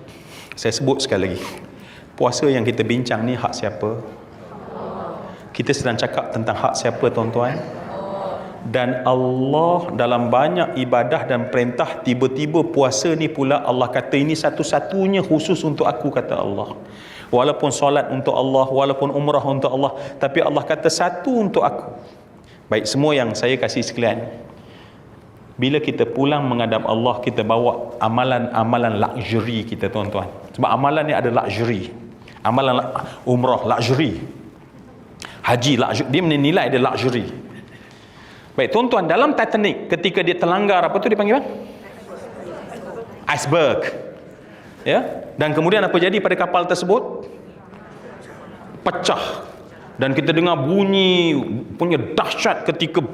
saya sebut sekali lagi, puasa yang kita bincang ni hak siapa? Kita sedang cakap tentang hak siapa tuan-tuan? Dan Allah dalam banyak ibadah dan perintah, tiba-tiba puasa ni pula Allah kata ini satu-satunya khusus untuk aku, kata Allah. Walaupun solat untuk Allah, walaupun umrah untuk Allah, tapi Allah kata satu untuk aku. Baik, semua yang saya kasih sekalian, bila kita pulang menghadap Allah, kita bawa amalan-amalan luxury kita tuan-tuan. Sebab amalan ni ada luxury. Amalan umrah luxury, haji luxury, dia menilai dia luxury. Baik tuan-tuan, dalam Titanic ketika dia terlanggar apa tu dipanggil bang? Iceberg. Ya, dan kemudian apa jadi pada kapal tersebut? Pecah. Dan kita dengar bunyi punya dahsyat ketika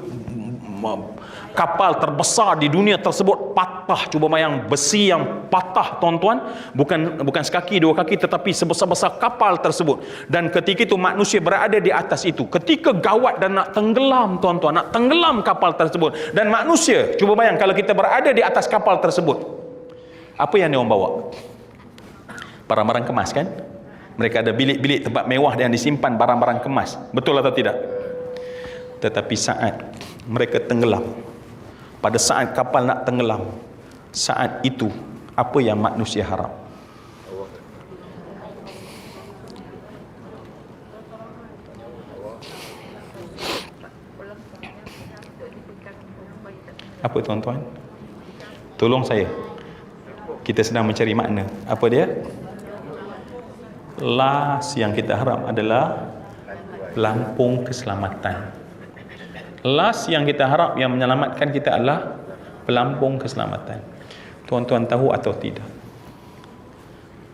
kapal terbesar di dunia tersebut patah. Cuba bayang, besi yang patah tuan-tuan, bukan sekaki dua kaki, tetapi sebesar-besar kapal tersebut. Dan ketika itu manusia berada di atas itu, ketika gawat dan nak tenggelam tuan-tuan, nak tenggelam kapal tersebut. Dan manusia, cuba bayang kalau kita berada di atas kapal tersebut, apa yang dia orang bawa? Barang-barang kemas kan? Mereka ada bilik-bilik tempat mewah yang disimpan barang-barang kemas. Betul atau tidak? Tetapi saat mereka tenggelam, pada saat kapal nak tenggelam, saat itu apa yang manusia harap? Apa tuan-tuan? Tolong saya. Kita sedang mencari makna. Apa dia? Last yang kita harap adalah pelampung keselamatan. Last yang kita harap yang menyelamatkan kita adalah pelampung keselamatan. Tuan-tuan tahu atau tidak?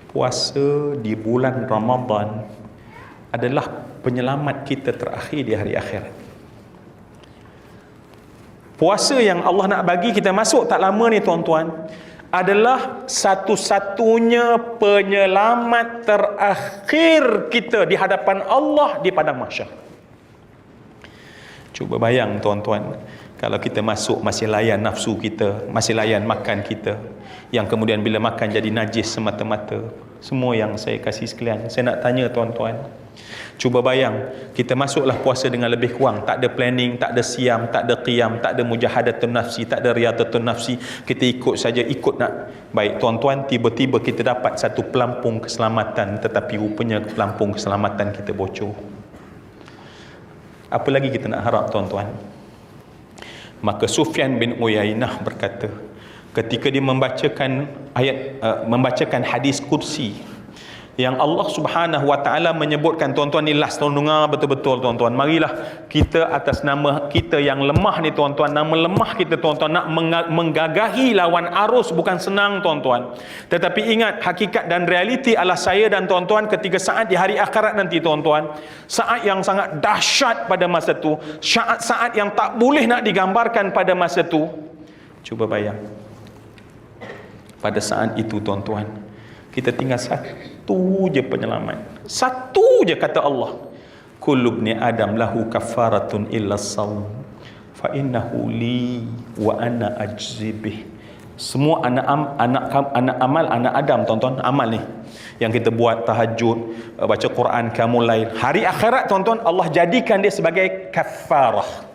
Puasa di bulan Ramadan adalah penyelamat kita terakhir di hari akhirat. Puasa yang Allah nak bagi kita masuk tak lama ni tuan-tuan adalah satu-satunya penyelamat terakhir kita di hadapan Allah di padang mahsyar. Cuba bayang tuan-tuan, kalau kita masuk masih layan nafsu kita, masih layan makan kita, yang kemudian bila makan jadi najis semata-mata. Semua yang saya kasih sekalian, saya nak tanya tuan-tuan, cuba bayang, kita masuklah puasa dengan lebih kurang, tak ada planning, tak ada siam, tak ada qiyam, tak ada mujahadatun nafsi, tak ada riyadatun nafsi, kita ikut saja, ikut nak. Baik tuan-tuan, tiba-tiba kita dapat satu pelampung keselamatan, tetapi rupanya pelampung keselamatan kita bocor. Apa lagi kita nak harap tuan-tuan? Maka Sufyan bin Uyainah berkata, ketika dia membacakan membacakan hadis kursi yang Allah Subhanahu wa taala menyebutkan, tuan-tuan ni last, tuan dengar betul-betul tuan-tuan. Marilah kita atas nama kita yang lemah ni tuan-tuan, nama lemah kita tuan-tuan, nak menggagahi lawan arus bukan senang tuan-tuan. Tetapi ingat, hakikat dan realiti adalah saya dan tuan-tuan ketika saat di hari akhirat nanti tuan-tuan, saat yang sangat dahsyat pada masa tu, saat yang tak boleh nak digambarkan pada masa tu. Cuba bayang, pada saat itu tuan-tuan, kita tinggal satu je penyelamat. Satu je kata Allah. Kullu ibni Adam lahu kafaratun illa as-sawm fa innahu li wa ana ajzi bih. Semua anak amal anak Adam tuan-tuan, amal ni yang kita buat, tahajud, baca Quran, qiyamul lail, hari akhirat tuan-tuan, Allah jadikan dia sebagai kafarah.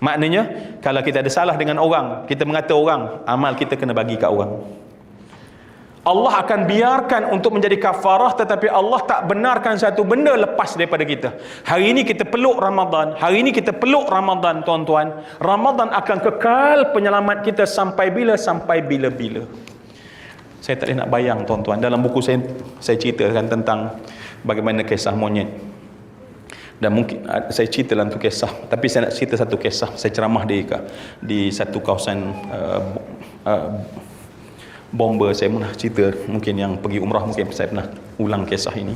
Maknanya kalau kita ada salah dengan orang, kita mengata orang, amal kita kena bagi kat orang. Allah akan biarkan untuk menjadi kafarah, tetapi Allah tak benarkan satu benda lepas daripada kita. Hari ini kita peluk Ramadan, hari ini kita peluk Ramadan tuan-tuan. Ramadan akan kekal penyelamat kita sampai bila? Sampai bila-bila. Saya tak boleh nak bayang tuan-tuan. Dalam buku saya ceritakan tentang bagaimana kisah monyet. Dan mungkin saya cerita dalam tu kisah, tapi saya nak cerita satu kisah. Saya ceramah di satu kawasan bomber. Saya pernah cerita, mungkin yang pergi umrah mungkin saya pernah ulang kisah ini.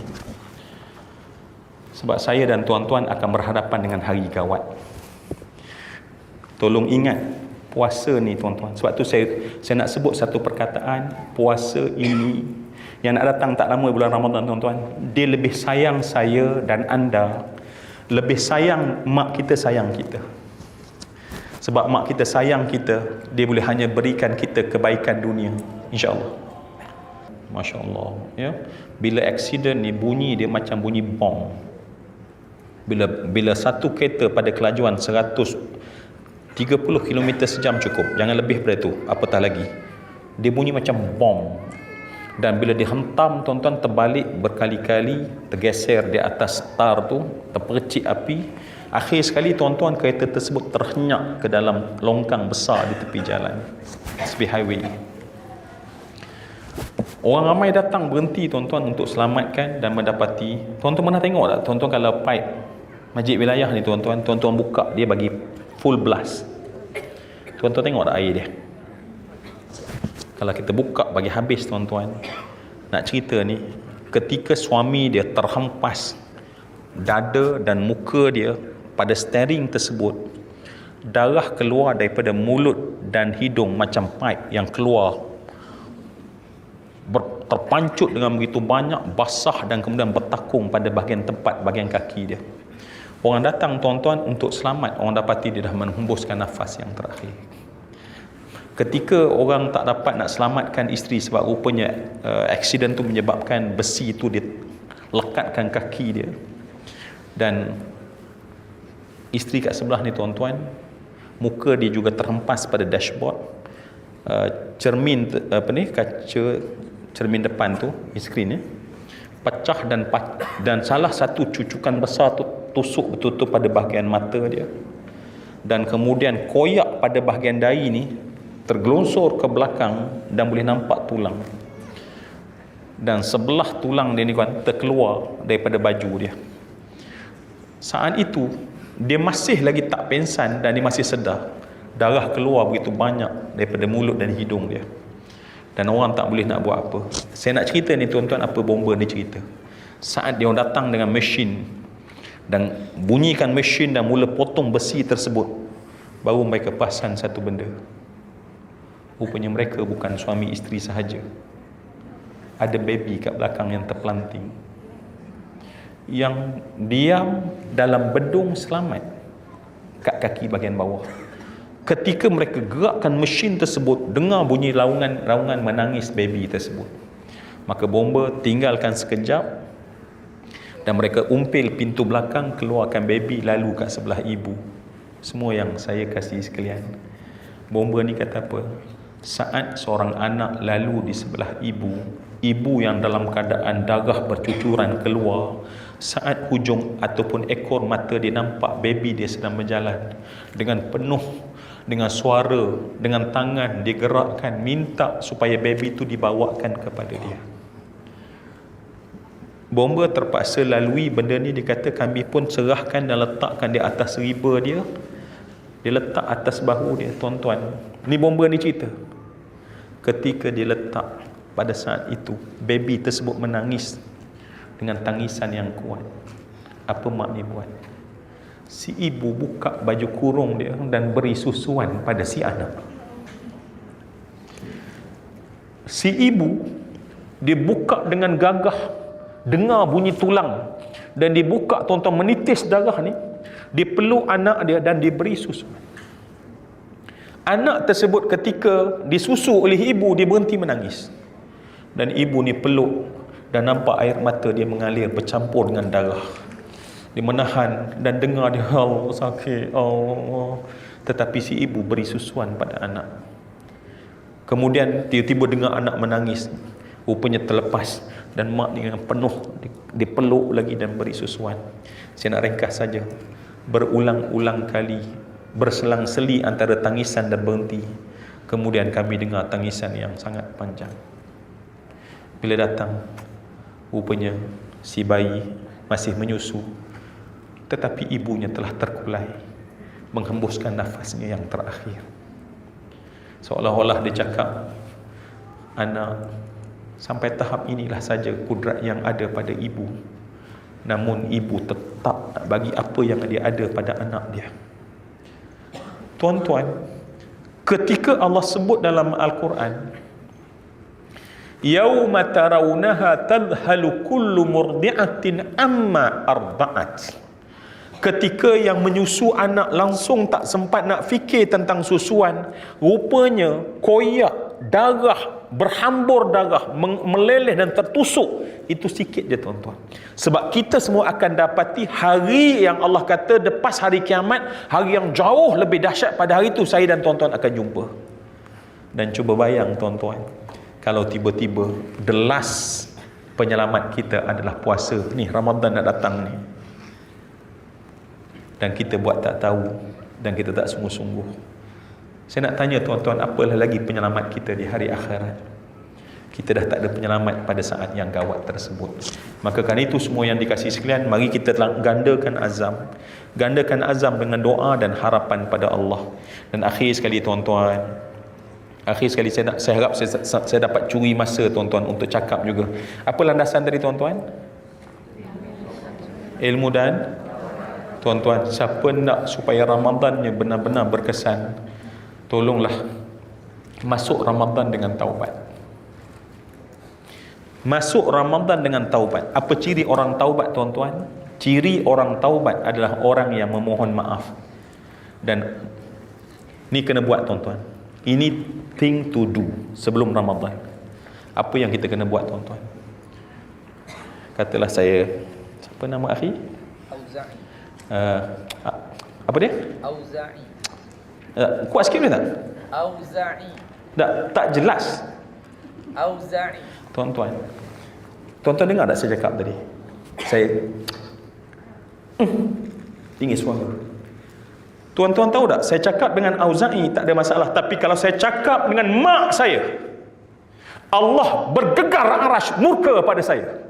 Sebab saya dan tuan-tuan akan berhadapan dengan hari gawat. Tolong ingat puasa ni tuan-tuan. Sebab tu saya nak sebut satu perkataan, puasa ini yang nak datang tak lama bulan Ramadan tuan-tuan, dia lebih sayang saya dan anda, lebih sayang mak kita sayang kita. Sebab mak kita sayang kita, dia boleh hanya berikan kita kebaikan dunia, insya-Allah. Masya-Allah, ya. Bila aksiden ni bunyi dia macam bunyi bom. Bila satu kereta pada kelajuan 130 km sejam cukup, jangan lebih daripada itu, apatah lagi. Dia bunyi macam bom. Dan bila dihentam tuan-tuan, terbalik berkali-kali, tergeser di atas tar tu, terpercik api. Akhir sekali tuan-tuan, kereta tersebut terhenyak ke dalam longkang besar di tepi jalan, tepi highway. Orang ramai datang berhenti tuan-tuan untuk selamatkan dan mendapati. Tuan-tuan pernah tengok tak tuan-tuan, kalau pipe masjid wilayah ni tuan-tuan buka, dia bagi full blast. Tuan-tuan tengok tak air dia? Kalau kita buka bagi habis tuan-tuan, nak cerita ni, ketika suami dia terhempas dada dan muka dia pada steering tersebut, darah keluar daripada mulut dan hidung macam pipe yang keluar, terpancut dengan begitu banyak, basah dan kemudian bertakung pada bahagian tempat, bahagian kaki dia. Orang datang tuan-tuan untuk selamat, orang dapati dia dah menghembuskan nafas yang terakhir. Ketika orang tak dapat nak selamatkan isteri sebab rupanya aksiden tu menyebabkan besi tu dilekatkan kaki dia, dan isteri kat sebelah ni tuan-tuan, muka dia juga terhempas pada dashboard, cermin kaca cermin depan tu, skrin ni pecah dan salah satu cucukan besar tu tusuk betul-betul pada bahagian mata dia, dan kemudian koyak pada bahagian dahi ni tergelonsor ke belakang dan boleh nampak tulang, dan sebelah tulang dia ni kan terkeluar daripada baju dia. Saat itu dia masih lagi tak pensan dan dia masih sedar. Darah keluar begitu banyak daripada mulut dan hidung dia, dan orang tak boleh nak buat apa. Saya nak cerita ni tuan-tuan, apa bomba ni cerita. Saat dia datang dengan mesin dan bunyikan mesin dan mula potong besi tersebut, baru mereka perasan satu benda. Rupanya mereka bukan suami isteri sahaja, ada baby kat belakang yang terpelanting, yang diam dalam bedung selamat kat kaki bahagian bawah. Ketika mereka gerakkan mesin tersebut, dengar bunyi raungan menangis baby tersebut, maka bomba tinggalkan sekejap dan mereka umpil pintu belakang, keluarkan baby, lalu kat sebelah ibu. Semua yang saya kasih sekalian, bomba ni kata apa? Saat seorang anak lalu di sebelah ibu yang dalam keadaan darah bercucuran keluar, saat hujung ataupun ekor mata dia nampak baby dia sedang berjalan dengan penuh dengan suara, dengan tangan digerakkan, minta supaya baby itu dibawakan kepada dia. Bomba terpaksa lalui benda ni. Dia kata kami pun serahkan dan letakkan di atas riba dia. Dia letak atas bahu dia. Tuan-tuan, ni bomba ni cerita. Ketika dia letak, pada saat itu baby tersebut menangis dengan tangisan yang kuat. Apa mak ni buat? Si ibu buka baju kurung dia dan beri susuan pada si anak. Si ibu dia buka dengan gagah, dengar bunyi tulang, dan dibuka tuan-tuan, menitis darah ni, dia peluk anak dia dan diberi susu. Anak tersebut ketika disusu oleh ibu, dia berhenti menangis, dan ibu ni peluk dan nampak air mata dia mengalir bercampur dengan darah. Dia menahan dan dengar dia, Allah sakit, Allah. Tetapi si ibu beri susuan pada anak. Kemudian tiba-tiba dengar anak menangis, rupanya terlepas, dan mak ni dengan penuh dipeluk lagi dan beri susuan. Saya nak ringkas saja. Berulang-ulang kali berselang-seli antara tangisan dan berhenti. Kemudian kami dengar tangisan yang sangat panjang. Bila datang, rupanya si bayi masih menyusu, tetapi ibunya telah terkulai, menghembuskan nafasnya yang terakhir. Seolah-olah dia cakap, anak, sampai tahap inilah saja kudrat yang ada pada ibu. Namun ibu tetap nak bagi apa yang dia ada pada anak dia. Tuan-tuan, ketika Allah sebut dalam Al-Quran, yauma tarawunaha tadhalu kullu murdi'atin amma arda'at, ketika yang menyusu anak langsung tak sempat nak fikir tentang susuan, rupanya koyak darah, berhambur darah, meleleh dan tertusuk. Itu sikit je tuan-tuan. Sebab kita semua akan dapati hari yang Allah kata lepas hari kiamat, hari yang jauh lebih dahsyat. Pada hari itu saya dan tuan-tuan akan jumpa. Dan cuba bayang tuan-tuan, kalau tiba-tiba the last penyelamat kita adalah puasa ni, Ramadan nak datang ni, dan kita buat tak tahu dan kita tak sungguh-sungguh. Saya nak tanya tuan-tuan, apalah lagi penyelamat kita di hari akhirat? Kita dah tak ada penyelamat pada saat yang gawat tersebut. Maka kerana itu semua yang dikasihi sekalian, mari kita gandakan azam. Gandakan azam dengan doa dan harapan pada Allah. Dan akhir sekali tuan-tuan, Akhir sekali saya harap saya dapat curi masa tuan-tuan untuk cakap juga. Apa landasan tadi tuan-tuan? Ilmu dan tuan-tuan, siapa nak supaya Ramadannya benar-benar berkesan, tolonglah masuk Ramadan dengan taubat. Masuk Ramadan dengan taubat. Apa ciri orang taubat tuan-tuan? Ciri orang taubat adalah orang yang memohon maaf. Dan ni kena buat tuan-tuan. Ini thing to do sebelum Ramadan. Apa yang kita kena buat tuan-tuan? Katalah saya, siapa nama akhi? Auza'i. Apa dia? Auza'i. Kuat sikit boleh tak? Auza'i. Tak jelas. Auza'i. Tuan-tuan dengar tak saya cakap tadi? Saya tinggi suara. Tuan-tuan tahu tak, saya cakap dengan Auza'i tak ada masalah, tapi kalau saya cakap dengan mak saya, Allah bergegar arasy murka pada saya.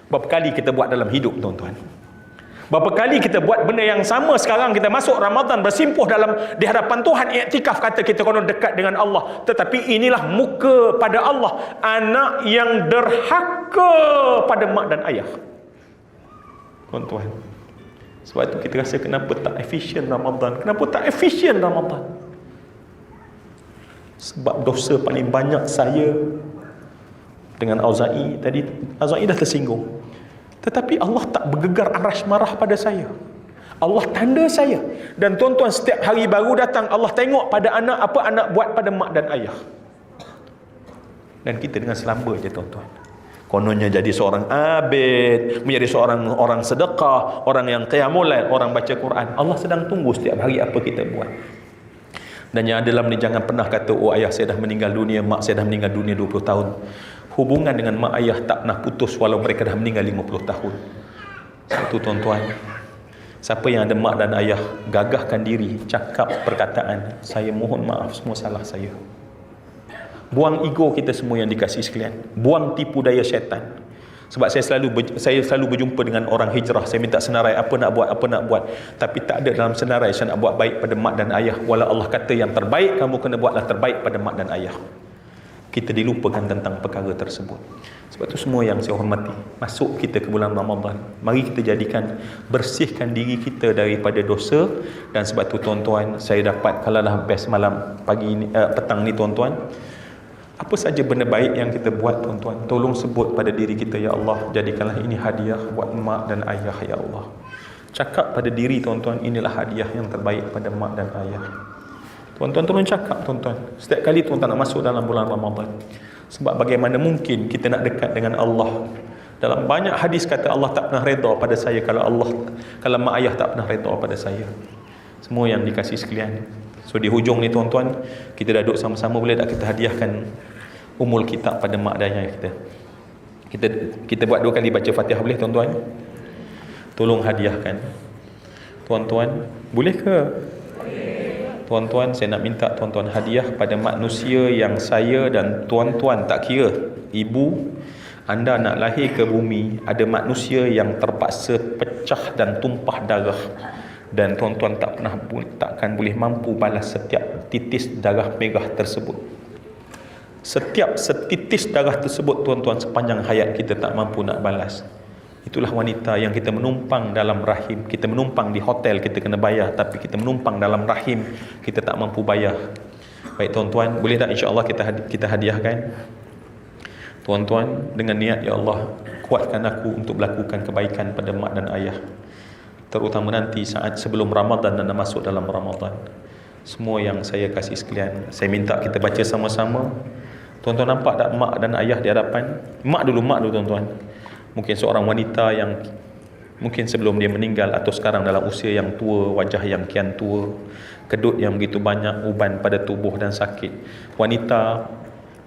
Berapa kali kita buat dalam hidup tuan-tuan? Berapa kali kita buat benda yang sama? Sekarang kita masuk Ramadan, bersimpuh di hadapan Tuhan, iktikaf, kata kita konon dekat dengan Allah, tetapi inilah muka pada Allah, anak yang derhaka pada mak dan ayah. Tuan-tuan, sebab itu kita rasa kenapa tak efisien Ramadan? Kenapa tak efisien Ramadan? Sebab dosa paling banyak saya dengan Auza'i tadi, Auza'i dah tersinggung. Tetapi Allah tak bergegar arasy marah pada saya. Allah tanda saya. Dan tuan-tuan, setiap hari baru datang, Allah tengok pada anak, apa anak buat pada mak dan ayah. Dan kita dengan selamba je tuan-tuan. Kononnya jadi seorang abid, menjadi seorang orang sedekah, orang yang qiyamul lail, orang baca Quran. Allah sedang tunggu setiap hari apa kita buat. Dan yang dalam ni jangan pernah kata, oh ayah saya dah meninggal dunia, mak saya dah meninggal dunia 20 tahun. Hubungan dengan mak ayah tak pernah putus walau mereka dah meninggal 50 tahun. Satu tuan-tuan, siapa yang ada mak dan ayah, gagahkan diri, cakap perkataan, saya mohon maaf, semua salah saya. Buang ego kita semua yang dikasihi sekalian. Buang tipu daya syaitan. Sebab saya selalu berjumpa dengan orang hijrah, saya minta senarai apa nak buat, tapi tak ada dalam senarai saya nak buat baik pada mak dan ayah. Walau Allah kata yang terbaik kamu kena buatlah terbaik pada mak dan ayah. Kita dilupakan tentang perkara tersebut. Sebab itu semua yang saya hormati, masuk kita ke bulan Ramadan, mari kita jadikan, bersihkan diri kita daripada dosa. Dan sebab itu tuan-tuan, saya dapat, kalau dah best malam pagi ni, petang ni tuan-tuan, apa saja benda baik yang kita buat tuan-tuan, tolong sebut pada diri kita, ya Allah, jadikanlah ini hadiah buat mak dan ayah, ya Allah. Cakap pada diri tuan-tuan, inilah hadiah yang terbaik pada mak dan ayah. Tuan-tuan tolong cakap tuan-tuan, setiap kali tuan-tuan nak masuk dalam bulan Ramadan. Sebab bagaimana mungkin kita nak dekat dengan Allah? Dalam banyak hadis kata Allah tak pernah redha pada saya kalau mak ayah tak pernah redha pada saya. Semua yang dikasih sekalian. So di hujung ni tuan-tuan, kita dah duduk sama-sama, boleh tak kita hadiahkan umul kitab pada mak dan ayah kita? Kita buat 2 kali baca Fatihah, boleh tuan-tuan? Tolong hadiahkan. Tuan-tuan, boleh ke? Tuan-tuan, saya nak minta tuan-tuan hadiah pada manusia yang saya dan tuan-tuan, tak kira ibu anda nak lahir ke bumi, ada manusia yang terpaksa pecah dan tumpah darah, dan tuan-tuan takkan boleh mampu balas setiap titis darah merah tersebut. Setiap setitis darah tersebut tuan-tuan, sepanjang hayat kita tak mampu nak balas. Itulah wanita yang kita menumpang dalam rahim. Kita menumpang di hotel, kita kena bayar, tapi kita menumpang dalam rahim, kita tak mampu bayar. Baik tuan-tuan, boleh tak insya-Allah kita hadiahkan? Tuan-tuan, dengan niat, ya Allah, kuatkan aku untuk melakukan kebaikan pada mak dan ayah, terutama nanti saat sebelum Ramadan dan masuk dalam Ramadan. Semua yang saya kasih sekalian, saya minta kita baca sama-sama. Tuan-tuan nampak tak mak dan ayah di hadapan? Mak dulu tuan-tuan. Mungkin seorang wanita yang mungkin sebelum dia meninggal atau sekarang dalam usia yang tua, wajah yang kian tua, kedut yang begitu banyak, uban pada tubuh dan sakit. Wanita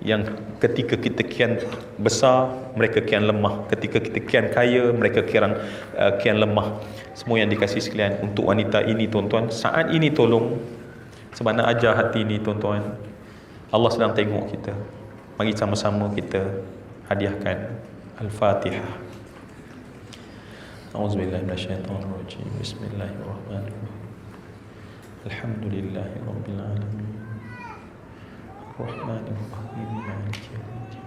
yang ketika kita kian besar, mereka kian lemah. Ketika kita kian kaya, mereka kian lemah. Semua yang dikasih sekalian, untuk wanita ini tuan-tuan, saat ini tolong, sebab nak ajar hati ini tuan-tuan, Allah sedang tengok kita. Mari sama-sama kita hadiahkan Al-Fatihah. A'udzubillahi minasyaitonirrajim. Bismillahirrahmanirrahim. Alhamdulillahirabbil alamin. Bismillahirrahmanirrahim. Maliki yaumiddin.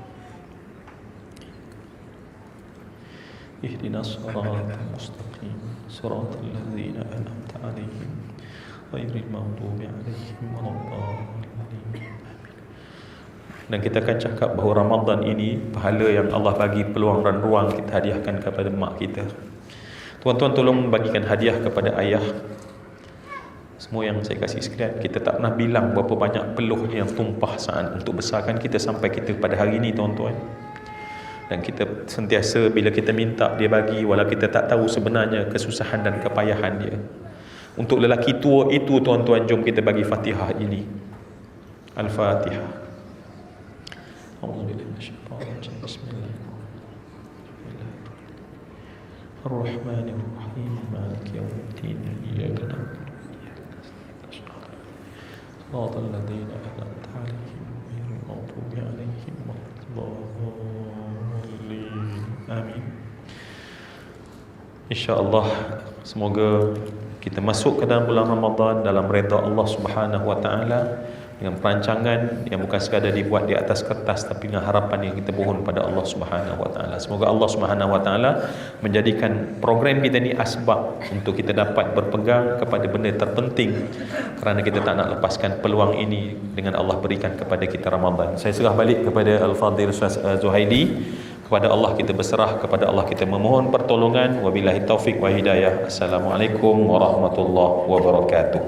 Ihdinas siratal mustaqim. Siratal ladzina an'amta 'alaihim ghairil maghdubi 'alaihim waladdallin. Dan kita akan cakap bahawa Ramadan ini pahala yang Allah bagi peluang dan ruang kita hadiahkan kepada mak kita. Tuan-tuan tolong bagikan hadiah kepada ayah. Semua yang saya kasih sekalian, kita tak pernah bilang berapa banyak peluh yang tumpah saat untuk besarkan kita sampai kita pada hari ini, tuan-tuan. Dan kita sentiasa bila kita minta dia bagi, walau kita tak tahu sebenarnya kesusahan dan kepayahan dia. Untuk lelaki tua itu, tuan-tuan, jom kita bagi Fatihah ini. Al-Fatihah. Bismillahirrahmanirrahim. Maliki yaumiddin. Iyyaka na'budu wa iyyaka nasta'in. Shiratal ladzina an'amta 'alaihim ghairil maghdubi 'alaihim waladdallin. Amin. InsyaAllah semoga kita masuk ke dalam bulan Ramadan dalam redha Allah Subhanahu wa taala, dengan perancangan yang bukan sekadar dibuat di atas kertas, tapi dengan harapan yang kita mohon pada Allah Subhanahu wa taala. Semoga Allah Subhanahu wa taala menjadikan program kita ni asbab untuk kita dapat berpegang kepada benda terpenting, kerana kita tak nak lepaskan peluang ini dengan Allah berikan kepada kita Ramadan. Saya serah balik kepada Al-Fadhil Ustaz Zuhaidi. Kepada Allah kita berserah, kepada Allah kita memohon pertolongan. Wabillahi taufik wa hidayah. Assalamualaikum warahmatullahi wabarakatuh.